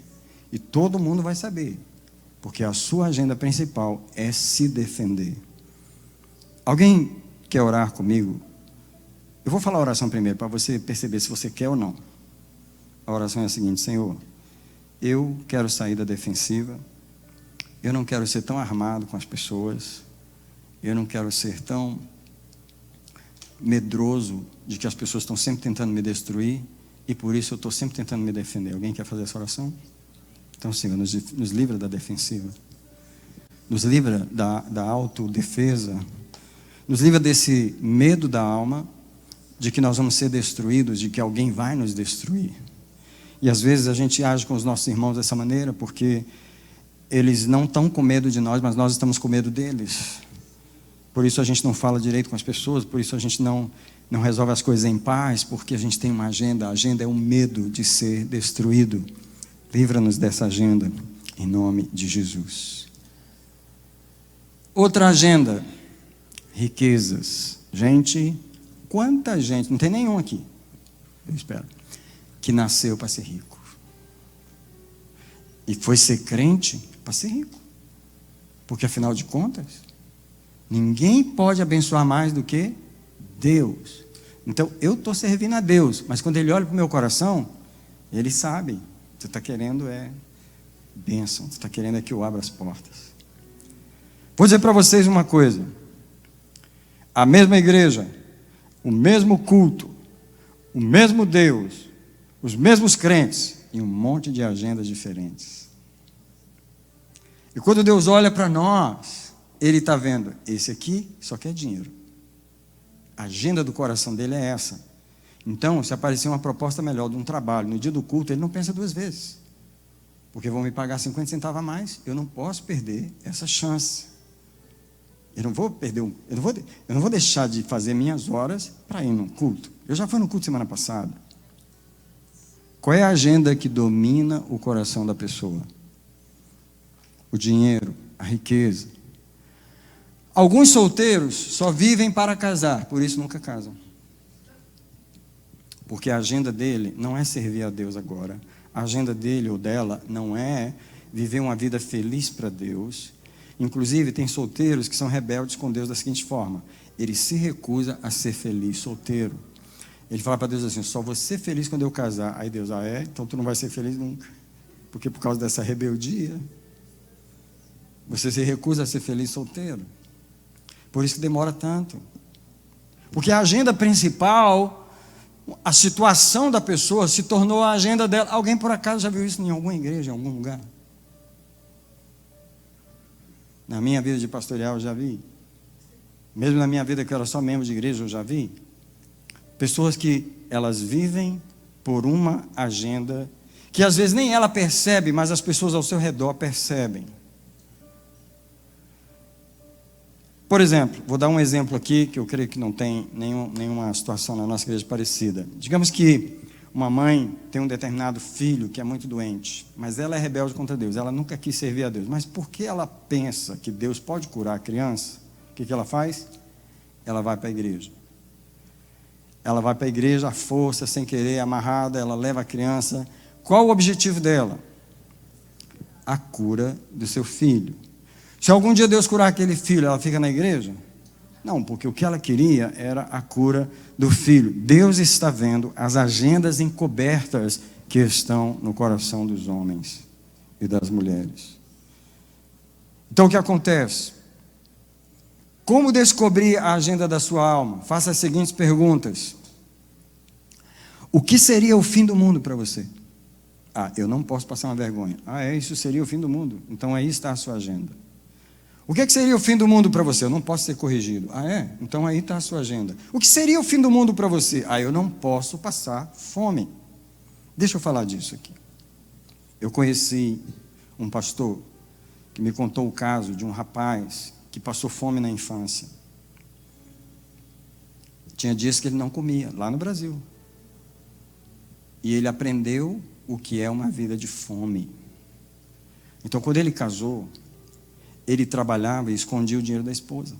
e todo mundo vai saber, porque a sua agenda principal é se defender. Alguém quer orar comigo? Eu vou falar a oração primeiro, para você perceber se você quer ou não. A oração é a seguinte: Senhor, eu quero sair da defensiva, eu não quero ser tão armado com as pessoas, eu não quero ser tão medroso de que as pessoas estão sempre tentando me destruir, e por isso eu estou sempre tentando me defender. Alguém quer fazer essa oração? Então, Senhor, nos livra da defensiva, nos livra da autodefesa, nos livra desse medo da alma, de que nós vamos ser destruídos, de que alguém vai nos destruir. E às vezes a gente age com os nossos irmãos dessa maneira, porque eles não estão com medo de nós, mas nós estamos com medo deles. Por isso a gente não fala direito com as pessoas, por isso a gente não resolve as coisas em paz, porque a gente tem uma agenda. A agenda é o medo de ser destruído. Livra-nos dessa agenda, em nome de Jesus. Outra agenda: riquezas. Gente, quanta gente, não tem nenhum aqui, eu espero, que nasceu para ser rico. E foi ser crente para ser rico. Porque afinal de contas, ninguém pode abençoar mais do que Deus. Então eu estou servindo a Deus, mas quando Ele olha para o meu coração, Ele sabe, você está querendo bênção, você está querendo que eu abra as portas. Vou dizer para vocês uma coisa: a mesma igreja, o mesmo culto, o mesmo Deus, os mesmos crentes e um monte de agendas diferentes. E quando Deus olha para nós, Ele está vendo: esse aqui só quer dinheiro. A agenda do coração dele é essa. Então, se aparecer uma proposta melhor de um trabalho no dia do culto, ele não pensa duas vezes, porque vão me pagar 50 centavos a mais. Eu não posso perder essa chance. Eu não vou deixar de fazer minhas horas para ir no culto. Eu já fui no culto semana passada. Qual é a agenda que domina o coração da pessoa? O dinheiro, a riqueza. Alguns solteiros só vivem para casar, por isso nunca casam. Porque a agenda dele não é servir a Deus agora. A agenda dele ou dela não é viver uma vida feliz para Deus. Inclusive, tem solteiros que são rebeldes com Deus da seguinte forma: ele se recusa a ser feliz solteiro. Ele fala para Deus assim: só vou ser feliz quando eu casar. Aí Deus: então tu não vai ser feliz nunca, porque por causa dessa rebeldia você se recusa a ser feliz solteiro. Por isso que demora tanto, porque a agenda principal, a situação da pessoa se tornou a agenda dela. Alguém por acaso já viu isso em alguma igreja, em algum lugar? Na minha vida de pastoreal eu já vi. Mesmo na minha vida que eu era só membro de igreja, eu já vi. Pessoas que elas vivem por uma agenda que às vezes nem ela percebe, mas as pessoas ao seu redor percebem. Por exemplo, vou dar um exemplo aqui, que eu creio que não tem nenhuma situação na nossa igreja parecida. Digamos que uma mãe tem um determinado filho que é muito doente, mas ela é rebelde contra Deus, ela nunca quis servir a Deus. Mas por que ela pensa que Deus pode curar a criança? O que ela faz? Ela vai para a igreja. Ela vai para a igreja à força, sem querer, amarrada, ela leva a criança. Qual o objetivo dela? A cura do seu filho. Se algum dia Deus curar aquele filho, ela fica na igreja? Não, porque o que ela queria era a cura do filho. Deus está vendo as agendas encobertas que estão no coração dos homens e das mulheres. Então o que acontece? Como descobrir a agenda da sua alma? Faça as seguintes perguntas: o que seria o fim do mundo para você? Eu não posso passar uma vergonha. Isso seria o fim do mundo. Então aí está a sua agenda. O que seria o fim do mundo para você? Eu não posso ser corrigido. Então aí está a sua agenda. O que seria o fim do mundo para você? Eu não posso passar fome. Deixa eu falar disso aqui. Eu conheci um pastor que me contou o caso de um rapaz que passou fome na infância. Tinha dias que ele não comia, lá no Brasil. E ele aprendeu o que é uma vida de fome. Então, quando ele casou, ele trabalhava e escondia o dinheiro da esposa.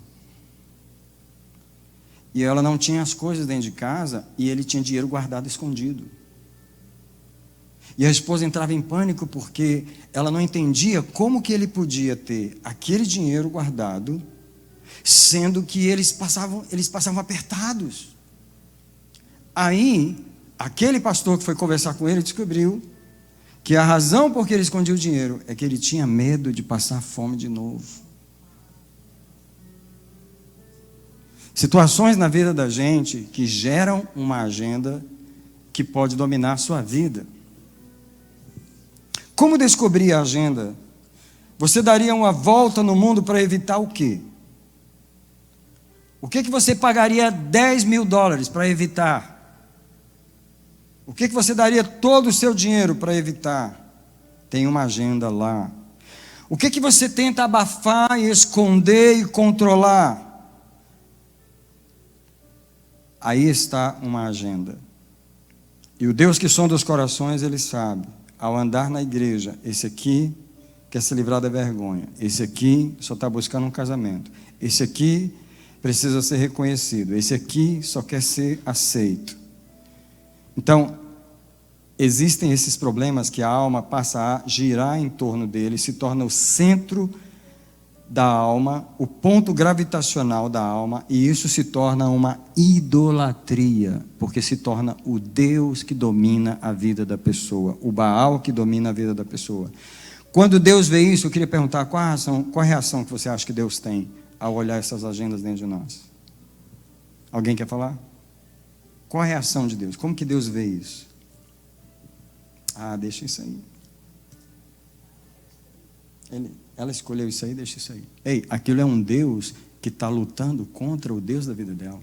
E ela não tinha as coisas dentro de casa e ele tinha dinheiro guardado escondido. E a esposa entrava em pânico porque ela não entendia como que ele podia ter aquele dinheiro guardado, sendo que eles passavam apertados. Aí, aquele pastor que foi conversar com ele descobriu que a razão por que ele escondia o dinheiro é que ele tinha medo de passar fome de novo. Situações na vida da gente que geram uma agenda que pode dominar a sua vida. Como descobrir a agenda? Você daria uma volta no mundo para evitar o quê? O que você pagaria $10.000 para evitar? O que você daria todo o seu dinheiro para evitar? Tem uma agenda lá. O que você tenta abafar e esconder e controlar? Aí está uma agenda. E o Deus que sonda os corações, Ele sabe. Ao andar na igreja, esse aqui quer se livrar da vergonha. Esse aqui só está buscando um casamento. Esse aqui precisa ser reconhecido. Esse aqui só quer ser aceito. Então, existem esses problemas que a alma passa a girar em torno dele, se torna o centro da alma, o ponto gravitacional da alma, e isso se torna uma idolatria, porque se torna o Deus que domina a vida da pessoa, o Baal que domina a vida da pessoa. Quando Deus vê isso, eu queria perguntar qual a reação que você acha que Deus tem ao olhar essas agendas dentro de nós? Alguém quer falar? Qual a reação de Deus? Como que Deus vê isso? Ah, deixa isso aí. Ela escolheu isso aí, deixa isso aí. Ei, aquilo é um Deus que está lutando contra o Deus da vida dela.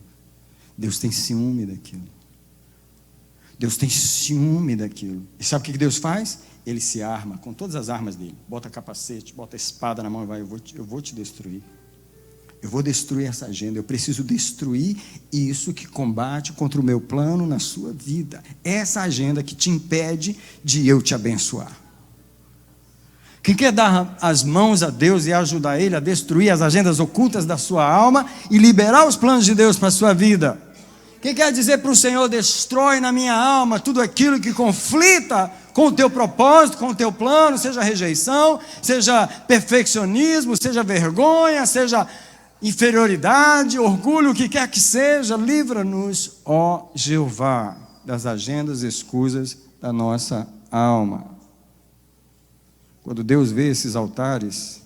Deus tem ciúme daquilo. Deus tem ciúme daquilo. E sabe o que Deus faz? Ele se arma com todas as armas dele. Bota capacete, bota espada na mão e vai, eu vou te destruir. Eu vou destruir essa agenda. Eu preciso destruir isso que combate contra o meu plano na sua vida. Essa agenda que te impede de eu te abençoar. Quem quer dar as mãos a Deus e ajudar Ele a destruir as agendas ocultas da sua alma e liberar os planos de Deus para a sua vida? Quem quer dizer para o Senhor, destrói na minha alma tudo aquilo que conflita com o teu propósito, com o teu plano, seja rejeição, seja perfeccionismo, seja vergonha, seja inferioridade, orgulho, o que quer que seja, livra-nos, ó Jeová, das agendas escusas da nossa alma. Quando Deus vê esses altares,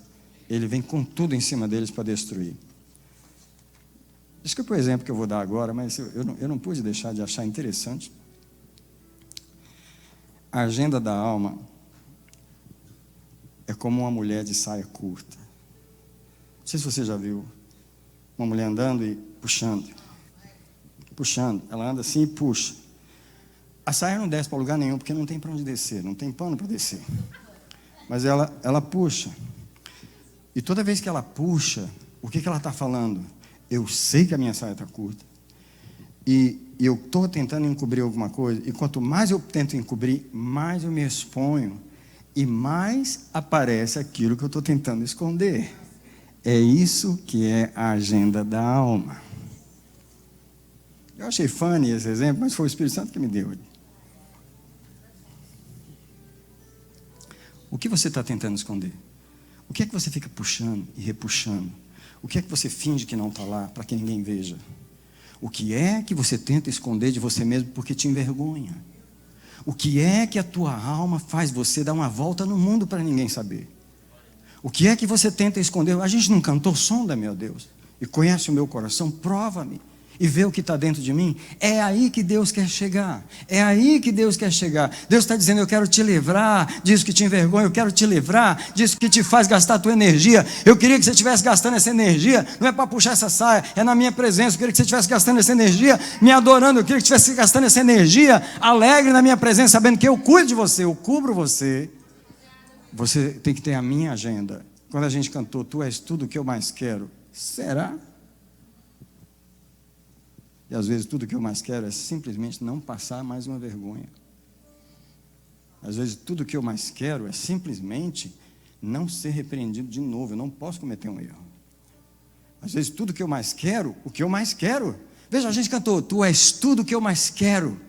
Ele vem com tudo em cima deles para destruir. Desculpa o exemplo que eu vou dar agora, mas eu não pude deixar de achar interessante. A agenda da alma é como uma mulher de saia curta. Não sei se você já viu uma mulher andando e puxando. Puxando. Ela anda assim e puxa. A saia não desce para lugar nenhum, porque não tem para onde descer, não tem pano para descer. Mas ela puxa. E toda vez que ela puxa, o que ela está falando? Eu sei que a minha saia está curta. E eu estou tentando encobrir alguma coisa. E quanto mais eu tento encobrir, mais eu me exponho. E mais aparece aquilo que eu estou tentando esconder. É isso que é a agenda da alma. Eu achei funny esse exemplo, mas foi o Espírito Santo que me deu. O que você está tentando esconder? O que é que você fica puxando e repuxando? O que é que você finge que não está lá para que ninguém veja? O que é que você tenta esconder de você mesmo porque te envergonha? O que é que a tua alma faz você dar uma volta no mundo para ninguém saber? O que é que você tenta esconder? A gente não cantou sonda, meu Deus, e conhece o meu coração, prova-me. E vê o que está dentro de mim. É aí que Deus quer chegar. É aí que Deus quer chegar. Deus está dizendo, eu quero te livrar disso que te envergonha. Eu quero te livrar disso que te faz gastar a tua energia. Eu queria que você estivesse gastando essa energia. Não é para puxar essa saia, é na minha presença. Eu queria que você estivesse gastando essa energia me adorando. Eu queria que estivesse gastando essa energia alegre na minha presença, sabendo que eu cuido de você, eu cubro você. Você tem que ter a minha agenda. Quando a gente cantou, tu és tudo o que eu mais quero. Será? E às vezes tudo que eu mais quero é simplesmente não passar mais uma vergonha. Às vezes tudo que eu mais quero é simplesmente não ser repreendido de novo. Eu não posso cometer um erro. Às vezes tudo que eu mais quero, o que eu mais quero. Veja, a gente cantou, tu és tudo que eu mais quero.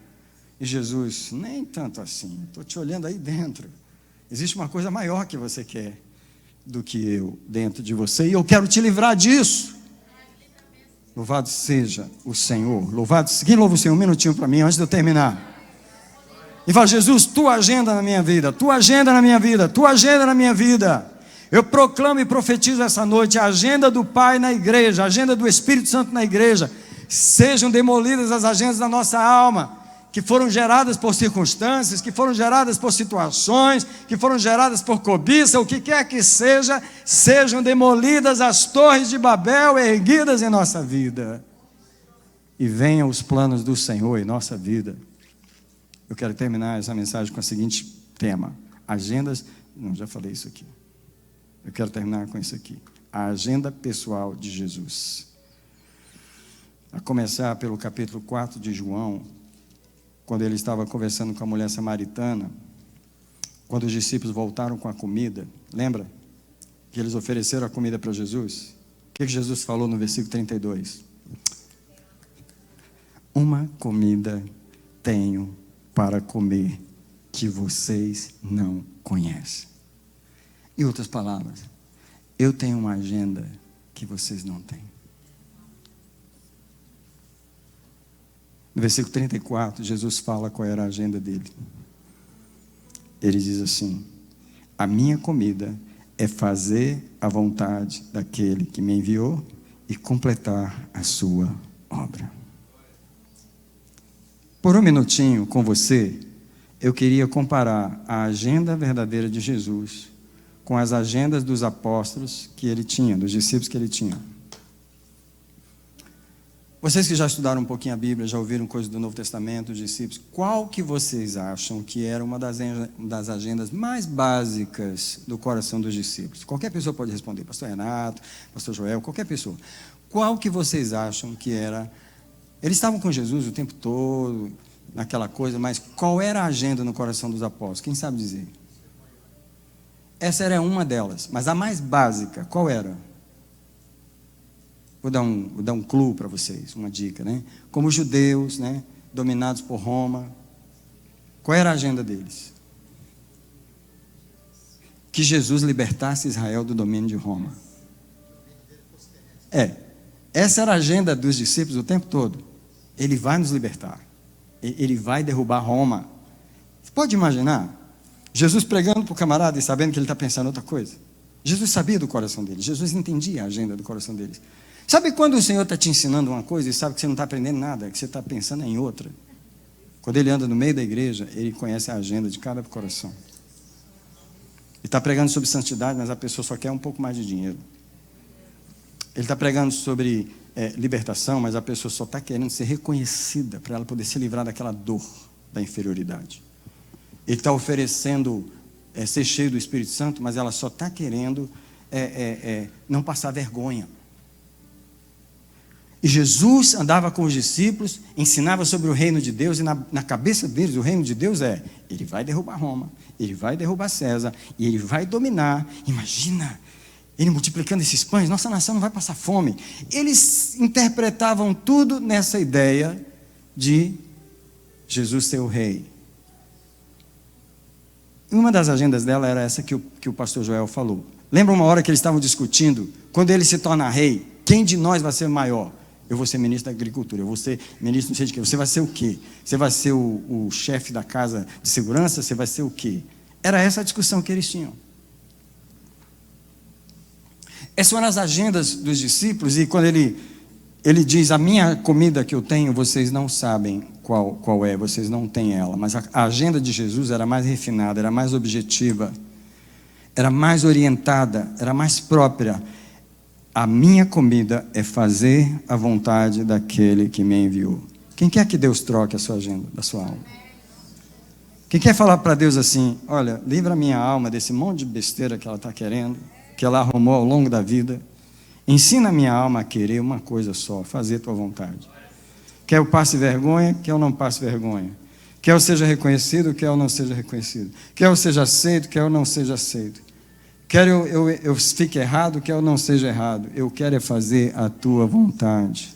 E Jesus, nem tanto assim, estou te olhando aí dentro. Existe uma coisa maior que você quer do que eu dentro de você, e eu quero te livrar disso. Louvado seja o Senhor. Quem louva o Senhor? Um minutinho para mim, antes de eu terminar. E fala, Jesus, tua agenda na minha vida, tua agenda na minha vida, tua agenda na minha vida. Eu proclamo e profetizo essa noite a agenda do Pai na igreja, a agenda do Espírito Santo na igreja. Sejam demolidas as agendas da nossa alma, que foram geradas por circunstâncias, que foram geradas por situações, que foram geradas por cobiça, o que quer que seja, sejam demolidas as torres de Babel erguidas em nossa vida. E venham os planos do Senhor em nossa vida. Eu quero terminar essa mensagem com o seguinte tema: agendas. Não, já falei isso aqui. Eu quero terminar com isso aqui: a agenda pessoal de Jesus. A começar pelo capítulo 4 de João, quando ele estava conversando com a mulher samaritana, quando os discípulos voltaram com a comida, lembra? Que eles ofereceram a comida para Jesus. O que Jesus falou no versículo 32? Uma comida tenho para comer que vocês não conhecem. Em outras palavras, eu tenho uma agenda que vocês não têm. No versículo 34, Jesus fala qual era a agenda dele. Ele diz assim: a minha comida é fazer a vontade daquele que me enviou e completar a sua obra. Por um minutinho com você, eu queria comparar a agenda verdadeira de Jesus com as agendas dos apóstolos que ele tinha, dos discípulos que ele tinha. Vocês que já estudaram um pouquinho a Bíblia, já ouviram coisas do Novo Testamento, dos discípulos, qual que vocês acham que era uma das agendas mais básicas do coração dos discípulos? Qualquer pessoa pode responder, pastor Renato, pastor Joel, qualquer pessoa. Qual que vocês acham que era? Eles estavam com Jesus o tempo todo, naquela coisa, mas qual era a agenda no coração dos apóstolos? Quem sabe dizer? Essa era uma delas, mas a mais básica, qual era? Vou dar um clue para vocês, uma dica, né? Como judeus, né, dominados por Roma, qual era a agenda deles? Que Jesus libertasse Israel do domínio de Roma. Essa era a agenda dos discípulos o tempo todo. Ele vai nos libertar. Ele vai derrubar Roma. Você pode imaginar? Jesus pregando para o camarada e sabendo que ele está pensando outra coisa. Jesus sabia do coração dele. Jesus entendia a agenda do coração deles. Sabe quando o Senhor está te ensinando uma coisa e sabe que você não está aprendendo nada, que você está pensando em outra? Quando ele anda no meio da igreja, ele conhece a agenda de cada coração. Ele está pregando sobre santidade, mas a pessoa só quer um pouco mais de dinheiro. Ele está pregando sobre libertação, mas a pessoa só está querendo ser reconhecida para ela poder se livrar daquela dor da inferioridade. Ele está oferecendo ser cheio do Espírito Santo, mas ela só está querendo não passar vergonha. E Jesus andava com os discípulos, ensinava sobre o reino de Deus, e na cabeça deles o reino de Deus ele vai derrubar Roma, ele vai derrubar César, e ele vai dominar. Imagina, ele multiplicando esses pães, nossa nação não vai passar fome. Eles interpretavam tudo nessa ideia de Jesus ser o rei. Uma das agendas dela era essa que o pastor Joel falou. Lembra uma hora que eles estavam discutindo, quando ele se torna rei, quem de nós vai ser maior? Eu vou ser ministro da agricultura, eu vou ser ministro não sei de quê. Você vai ser o quê? Você vai ser o chefe da casa de segurança? Você vai ser o quê? Era essa a discussão que eles tinham. Essas foram as agendas dos discípulos, e quando ele diz, a minha comida que eu tenho, vocês não sabem qual é, vocês não têm ela. Mas a agenda de Jesus era mais refinada, era mais objetiva, era mais orientada, era mais própria. A minha comida é fazer a vontade daquele que me enviou. Quem quer que Deus troque a sua agenda, da sua alma? Quem quer falar para Deus assim, olha, livra a minha alma desse monte de besteira que ela está querendo, que ela arrumou ao longo da vida. Ensina a minha alma a querer uma coisa só, fazer a tua vontade. Quer eu passe vergonha, quer eu não passe vergonha. Quer eu seja reconhecido, quer eu não seja reconhecido. Quer eu seja aceito, quer eu não seja aceito. Quer eu fique errado, quer eu não seja errado. Eu quero é fazer a tua vontade.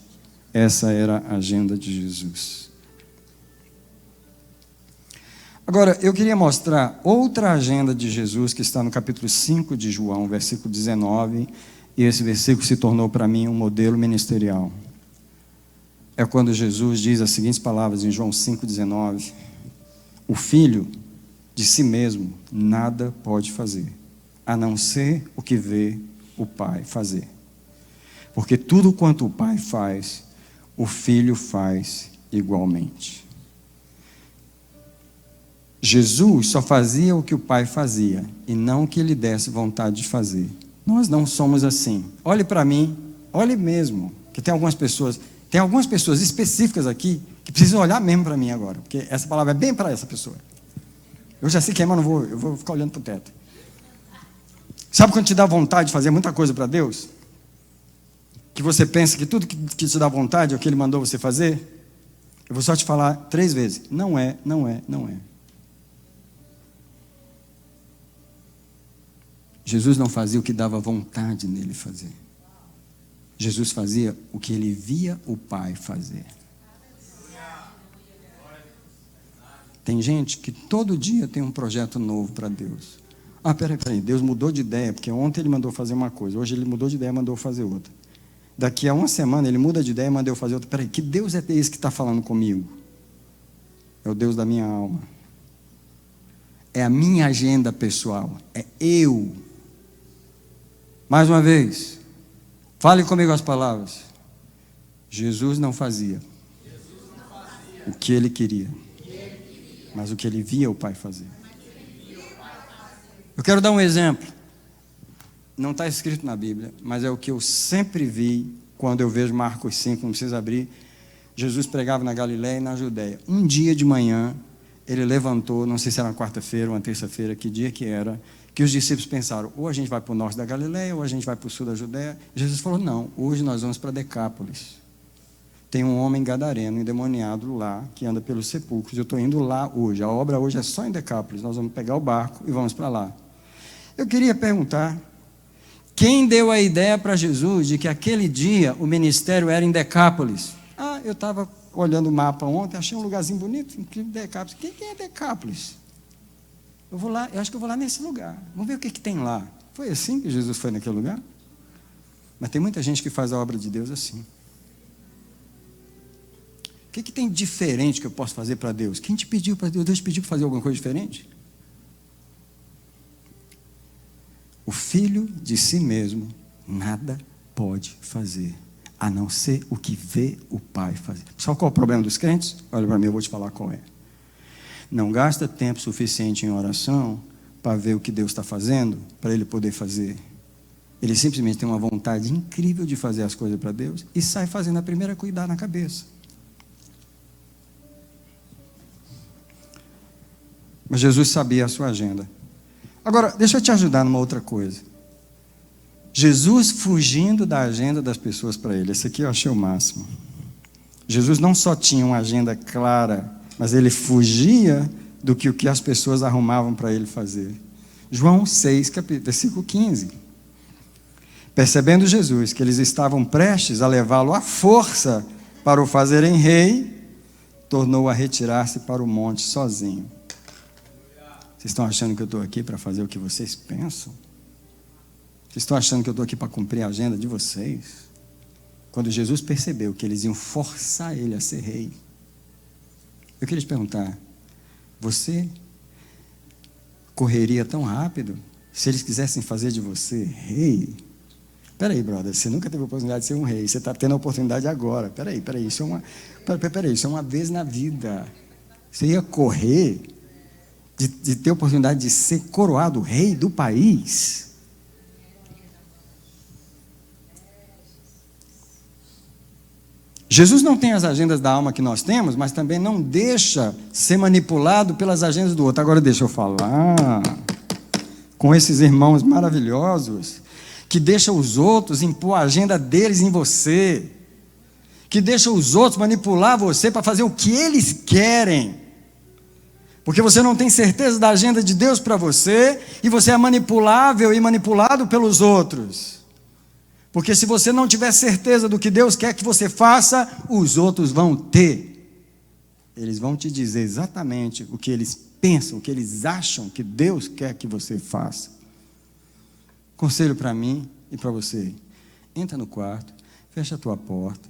Essa era a agenda de Jesus. Agora, eu queria mostrar outra agenda de Jesus que está no capítulo 5 de João, versículo 19. E esse versículo se tornou para mim um modelo ministerial. É quando Jesus diz as seguintes palavras em João 5,19: o filho de si mesmo nada pode fazer, a não ser o que vê o Pai fazer. Porque tudo quanto o Pai faz, o filho faz igualmente. Jesus só fazia o que o Pai fazia, e não o que ele desse vontade de fazer. Nós não somos assim. Olhe para mim, olhe mesmo, que tem algumas pessoas específicas aqui que precisam olhar mesmo para mim agora, porque essa palavra é bem para essa pessoa. Eu já sei quem é, mas eu vou ficar olhando para o teto. Sabe quando te dá vontade de fazer muita coisa para Deus? Que você pensa que tudo que te dá vontade é o que Ele mandou você fazer? Eu vou só te falar 3 vezes. Não é, não é, não é. Jesus não fazia o que dava vontade nele fazer. Jesus fazia o que ele via o Pai fazer. Tem gente que todo dia tem um projeto novo para Deus. Peraí, Deus mudou de ideia, porque ontem ele mandou fazer uma coisa, hoje ele mudou de ideia e mandou fazer outra. Daqui a uma semana ele muda de ideia e mandou fazer outra. Peraí, que Deus é esse que está falando comigo? É o Deus da minha alma. É a minha agenda pessoal. É eu. Mais uma vez, fale comigo as palavras. Jesus não fazia o que ele queria, mas o que ele via o Pai fazer. Eu quero dar um exemplo. Não está escrito na Bíblia, mas é o que eu sempre vi quando eu vejo Marcos 5, não precisa abrir. Jesus pregava na Galiléia e na Judéia. Um dia de manhã, ele levantou, não sei se era uma quarta-feira ou uma terça-feira, que dia que era, que os discípulos pensaram, ou a gente vai para o norte da Galiléia, ou a gente vai para o sul da Judéia. Jesus falou, não, hoje nós vamos para Decápolis. Tem um homem gadareno, endemoniado lá, que anda pelos sepulcros. Eu estou indo lá hoje. A obra hoje é só em Decápolis. Nós vamos pegar o barco e vamos para lá. Eu queria perguntar, quem deu a ideia para Jesus de que aquele dia o ministério era em Decápolis? Eu estava olhando o mapa ontem, achei um lugarzinho bonito, incrível, Decápolis. Quem é Decápolis? Eu vou lá, eu acho que eu vou lá nesse lugar. Vamos ver o que tem lá. Foi assim que Jesus foi naquele lugar? Mas tem muita gente que faz a obra de Deus assim. O que tem diferente que eu posso fazer para Deus? Quem te pediu para Deus? Deus te pediu para fazer alguma coisa diferente? O filho de si mesmo nada pode fazer, a não ser o que vê o Pai fazer. Sabe qual é o problema dos crentes? Olha para mim, eu vou te falar qual é. Não gasta tempo suficiente em oração para ver o que Deus está fazendo, para ele poder fazer. Ele simplesmente tem uma vontade incrível de fazer as coisas para Deus e sai fazendo a primeira coisa que dá na cabeça. Mas Jesus sabia a sua agenda. Agora, deixa eu te ajudar numa outra coisa. Jesus fugindo da agenda das pessoas para ele. Esse aqui eu achei o máximo. Jesus não só tinha uma agenda clara, mas ele fugia do que as pessoas arrumavam para ele fazer. João 6, versículo 15. Percebendo Jesus que eles estavam prestes a levá-lo à força para o fazerem rei, tornou a retirar-se para o monte sozinho. Vocês estão achando que eu estou aqui para fazer o que vocês pensam? Vocês estão achando que eu estou aqui para cumprir a agenda de vocês? Quando Jesus percebeu que eles iam forçar ele a ser rei, eu queria te perguntar, você correria tão rápido se eles quisessem fazer de você rei? Peraí, brother, você nunca teve a oportunidade de ser um rei, você está tendo a oportunidade agora. Peraí, isso é uma vez na vida. Você ia correr de ter a oportunidade de ser coroado rei do país? Jesus não tem as agendas da alma que nós temos, mas também não deixa ser manipulado pelas agendas do outro. Agora deixa eu falar com esses irmãos maravilhosos, que deixam os outros impor a agenda deles em você, que deixam os outros manipular você para fazer o que eles querem. Porque você não tem certeza da agenda de Deus para você, e você é manipulável e manipulado pelos outros. Porque se você não tiver certeza do que Deus quer que você faça, os outros vão ter. Eles vão te dizer exatamente o que eles pensam, o que eles acham que Deus quer que você faça. Conselho para mim e para você: entra no quarto, fecha a tua porta,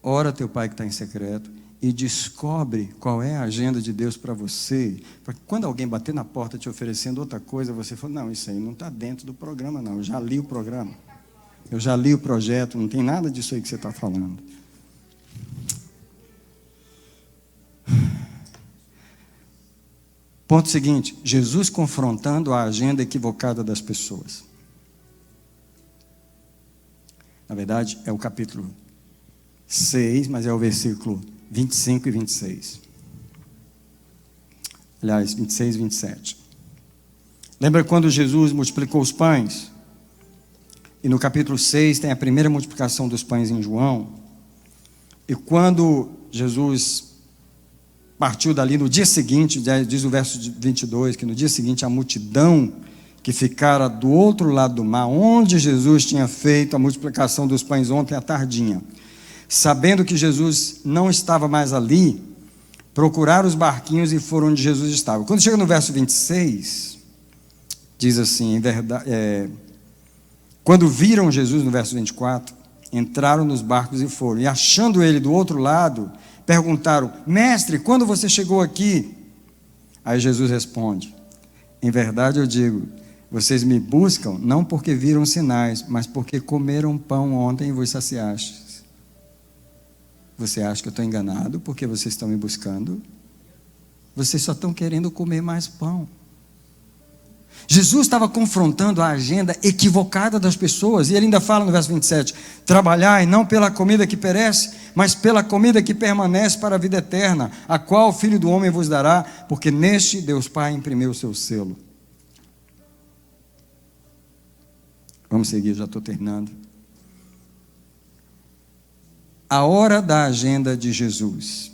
ora teu pai que está em secreto e descobre qual é a agenda de Deus para você. Para que quando alguém bater na porta te oferecendo outra coisa, você fala: não, isso aí não está dentro do programa não, eu já li o programa, eu já li o projeto, não tem nada disso aí que você está falando. Ponto seguinte: Jesus confrontando a agenda equivocada das pessoas. Na verdade, é o capítulo 6, mas é o versículo 25 e 26. Aliás, 26 e 27. Lembra quando Jesus multiplicou os pães? E no capítulo 6 tem a primeira multiplicação dos pães em João. E quando Jesus partiu dali no dia seguinte, diz o verso 22, que no dia seguinte a multidão que ficara do outro lado do mar, onde Jesus tinha feito a multiplicação dos pães ontem à tardinha, sabendo que Jesus não estava mais ali, procuraram os barquinhos e foram onde Jesus estava. Quando chega no verso 26, diz assim, quando viram Jesus, no verso 24, entraram nos barcos e foram, e achando ele do outro lado, perguntaram: mestre, quando você chegou aqui? Aí Jesus responde: em verdade eu digo, vocês me buscam não porque viram sinais, mas porque comeram pão ontem e vos saciastes. Você acha que eu estou enganado porque vocês estão me buscando? Vocês só estão querendo comer mais pão. Jesus estava confrontando a agenda equivocada das pessoas, e ele ainda fala no verso 27, trabalhai não pela comida que perece, mas pela comida que permanece para a vida eterna, a qual o Filho do Homem vos dará, porque neste Deus Pai imprimiu o seu selo. Vamos seguir, já estou terminando. A hora da agenda de Jesus.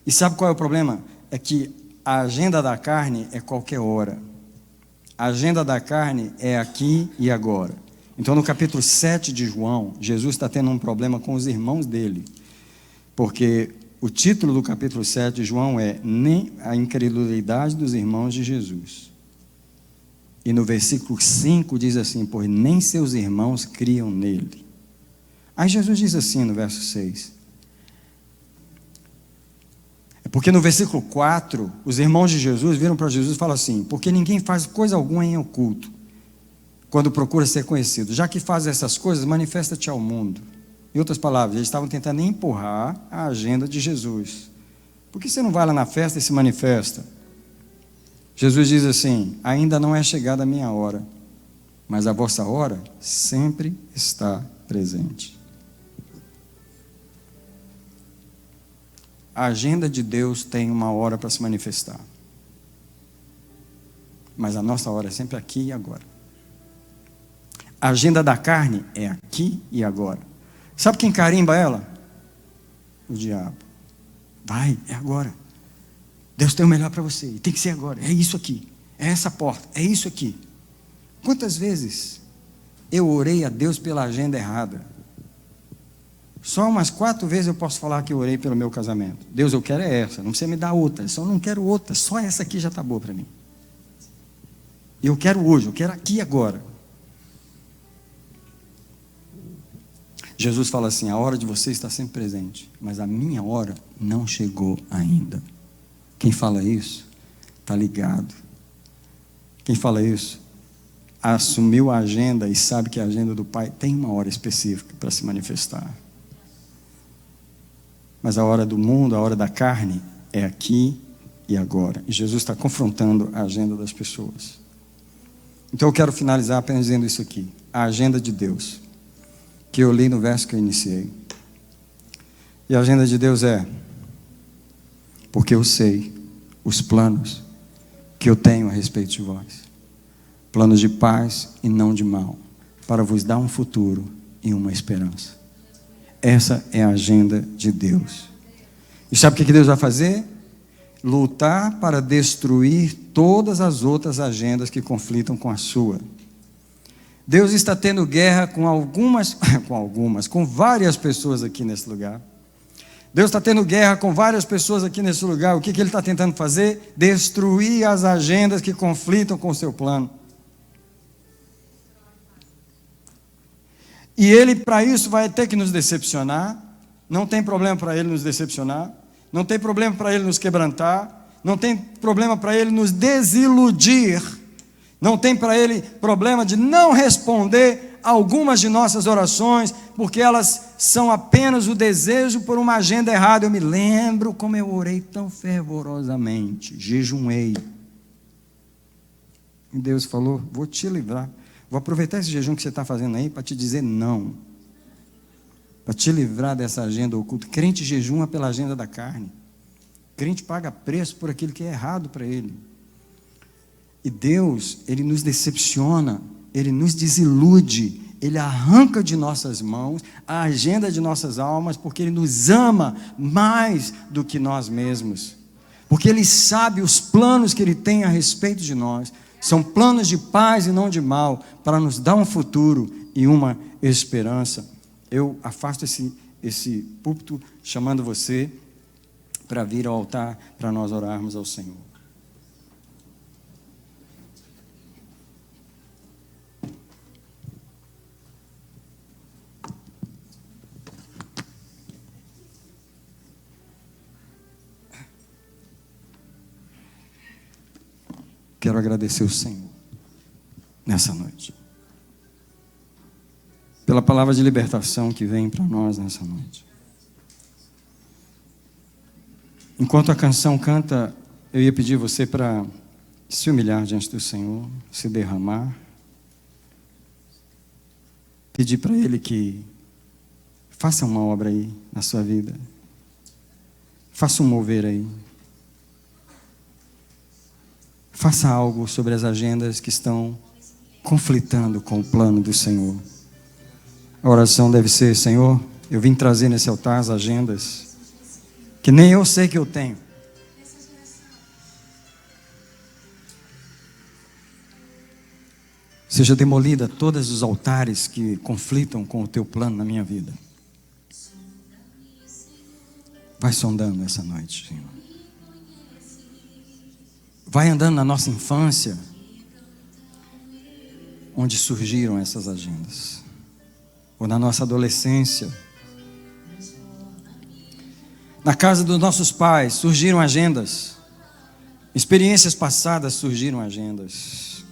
E sabe qual é o problema? É que a agenda da carne é qualquer hora. A agenda da carne é aqui e agora. Então, no capítulo 7 de João, Jesus está tendo um problema com os irmãos dele. Porque o título do capítulo 7 de João é Nem a incredulidade dos irmãos de Jesus. E no versículo 5 diz assim: pois nem seus irmãos criam nele. Aí Jesus diz assim no verso 6. Porque no versículo 4, os irmãos de Jesus viram para Jesus e falam assim: porque ninguém faz coisa alguma em oculto, quando procura ser conhecido. Já que faz essas coisas, manifesta-te ao mundo. Em outras palavras, eles estavam tentando empurrar a agenda de Jesus. Por que você não vai lá na festa e se manifesta? Jesus diz assim: ainda não é chegada a minha hora, mas a vossa hora sempre está presente. A agenda de Deus tem uma hora para se manifestar. Mas a nossa hora é sempre aqui e agora. A agenda da carne é aqui e agora. Sabe quem carimba ela? O diabo. Vai, é agora. Deus tem o melhor para você. E tem que ser agora. É isso aqui. É essa porta. É isso aqui. Quantas vezes eu orei a Deus pela agenda errada? Só umas 4 vezes eu posso falar que eu orei pelo meu casamento. Deus, eu quero é essa, não precisa me dar outra, só não quero outra, só essa aqui já está boa para mim. E eu quero hoje, eu quero aqui agora. Jesus fala assim: a hora de você está sempre presente, mas a minha hora não chegou ainda. Quem fala isso, está ligado. Quem fala isso, assumiu a agenda e sabe que a agenda do Pai tem uma hora específica para se manifestar. Mas a hora do mundo, a hora da carne, é aqui e agora. E Jesus está confrontando a agenda das pessoas. Então eu quero finalizar apenas dizendo isso aqui. A agenda de Deus, que eu li no verso que eu iniciei. E a agenda de Deus é: porque eu sei os planos que eu tenho a respeito de vós. Planos de paz e não de mal, para vos dar um futuro e uma esperança. Essa é a agenda de Deus. E sabe o que Deus vai fazer? lutar para destruir todas as outras agendas que conflitam com a sua. Deus está tendo guerra com várias pessoas aqui nesse lugar. Deus está tendo guerra com várias pessoas aqui nesse lugar. O que Ele está tentando fazer? Destruir as agendas que conflitam com o seu plano. E Ele, para isso, vai ter que nos decepcionar. Não tem problema para Ele nos decepcionar. Não tem problema para Ele nos quebrantar. Não tem problema para Ele nos desiludir. Não tem para Ele problema de não responder algumas de nossas orações, porque elas são apenas o desejo por uma agenda errada. Eu me lembro como eu orei tão fervorosamente, jejuei. E Deus falou: vou te livrar. Vou aproveitar esse jejum que você está fazendo aí para te dizer não. Para te livrar dessa agenda oculta. Crente jejuma pela agenda da carne. Crente paga preço por aquilo que é errado para ele. E Deus, Ele nos decepciona, Ele nos desilude, Ele arranca de nossas mãos a agenda de nossas almas, porque Ele nos ama mais do que nós mesmos. Porque Ele sabe os planos que Ele tem a respeito de nós. São planos de paz e não de mal, para nos dar um futuro e uma esperança. Eu afasto esse púlpito, chamando você para vir ao altar, para nós orarmos ao Senhor. Quero agradecer o Senhor nessa noite, pela palavra de libertação que vem para nós nessa noite. Enquanto a canção canta, eu ia pedir você para se humilhar diante do Senhor, se derramar, pedir para Ele que faça uma obra aí na sua vida, faça um mover aí. Faça algo sobre as agendas que estão conflitando com o plano do Senhor. A oração deve ser: Senhor, eu vim trazer nesse altar as agendas que nem eu sei que eu tenho. Seja demolida todos os altares que conflitam com o teu plano na minha vida. Vai sondando essa noite, Senhor. Vai andando na nossa infância, onde surgiram essas agendas, ou na nossa adolescência. Na casa dos nossos pais surgiram agendas, experiências passadas surgiram agendas.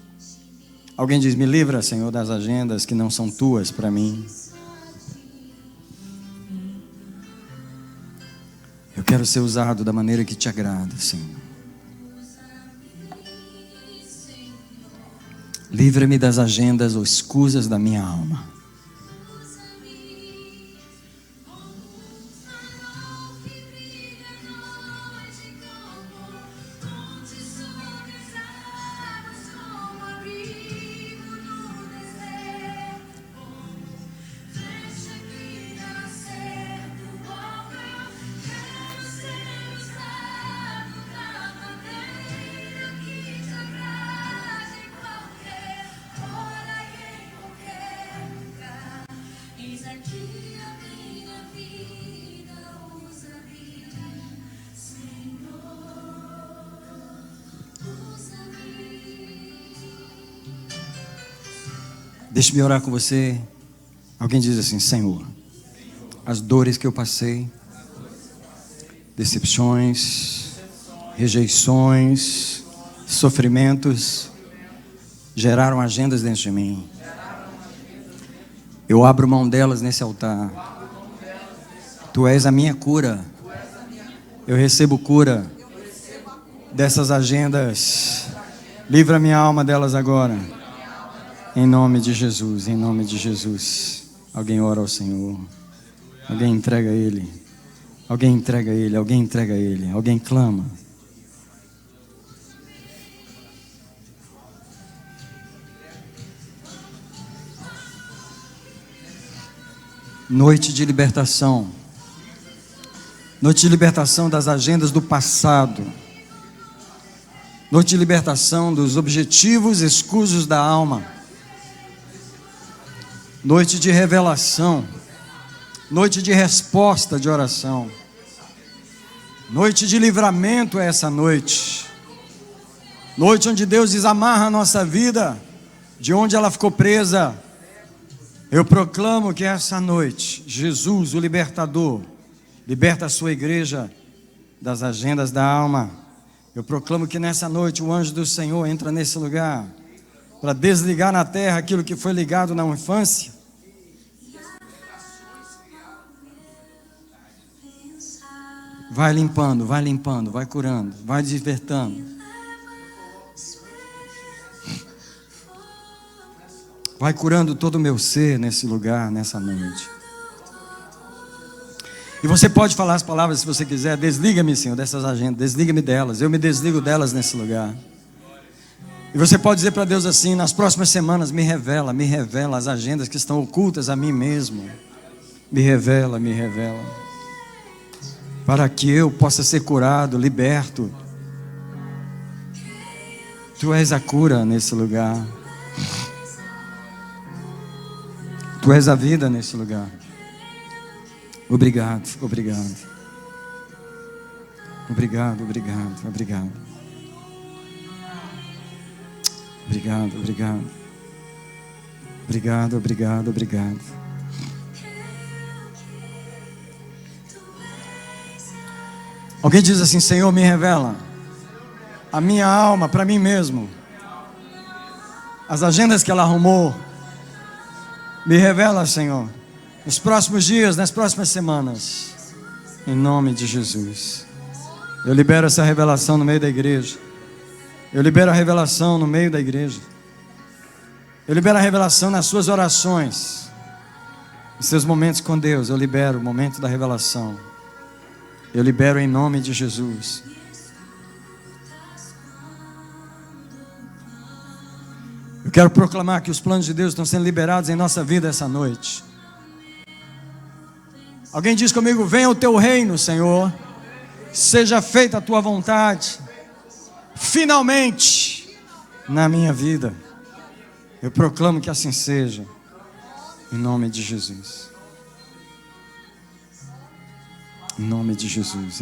Alguém diz: me livra, Senhor, das agendas que não são tuas para mim. Eu quero ser usado da maneira que te agrada, Senhor. Livra-me das agendas ou escusas da minha alma. Deixe-me orar com você. Alguém diz assim: Senhor, as dores que eu passei, decepções, rejeições, sofrimentos, geraram agendas dentro de mim. Eu abro mão delas nesse altar. Tu és a minha cura. Eu recebo cura dessas agendas. Livra minha alma delas agora. Em nome de Jesus, em nome de Jesus. Alguém ora ao Senhor. Alguém entrega a Ele. Alguém entrega a Ele, alguém entrega a Ele. Alguém clama. Noite de libertação. Noite de libertação das agendas do passado. Noite de libertação dos objetivos escusos da alma. Noite de revelação. Noite de resposta de oração. Noite de livramento é essa noite. Noite onde Deus desamarra a nossa vida de onde ela ficou presa. Eu proclamo que essa noite, Jesus, o libertador, liberta a sua igreja das agendas da alma. Eu proclamo que nessa noite o anjo do Senhor entra nesse lugar para desligar na terra aquilo que foi ligado na infância. Vai limpando, vai curando, vai despertando. Vai curando todo o meu ser nesse lugar, nessa noite. E você pode falar as palavras se você quiser. Desliga-me, Senhor, dessas agendas. Desliga-me delas. Eu me desligo delas nesse lugar. E você pode dizer para Deus assim: nas próximas semanas me revela as agendas que estão ocultas a mim mesmo. Me revela. Para que eu possa ser curado, liberto. Tu és a cura nesse lugar. Tu és a vida nesse lugar. Obrigado. Obrigado. Alguém diz assim: Senhor, me revela a minha alma para mim mesmo, as agendas que ela arrumou. Me revela, Senhor, nos próximos dias, nas próximas semanas, em nome de Jesus. Eu libero essa revelação no meio da igreja. Eu libero a revelação no meio da igreja. Eu libero a revelação nas suas orações, nos seus momentos com Deus. Eu libero o momento da revelação. Eu libero em nome de Jesus. Eu quero proclamar que os planos de Deus estão sendo liberados em nossa vida essa noite. Alguém diz comigo: venha o teu reino, Senhor. Seja feita a tua vontade. Finalmente, na minha vida. Eu proclamo que assim seja. Em nome de Jesus. Em nome de Jesus.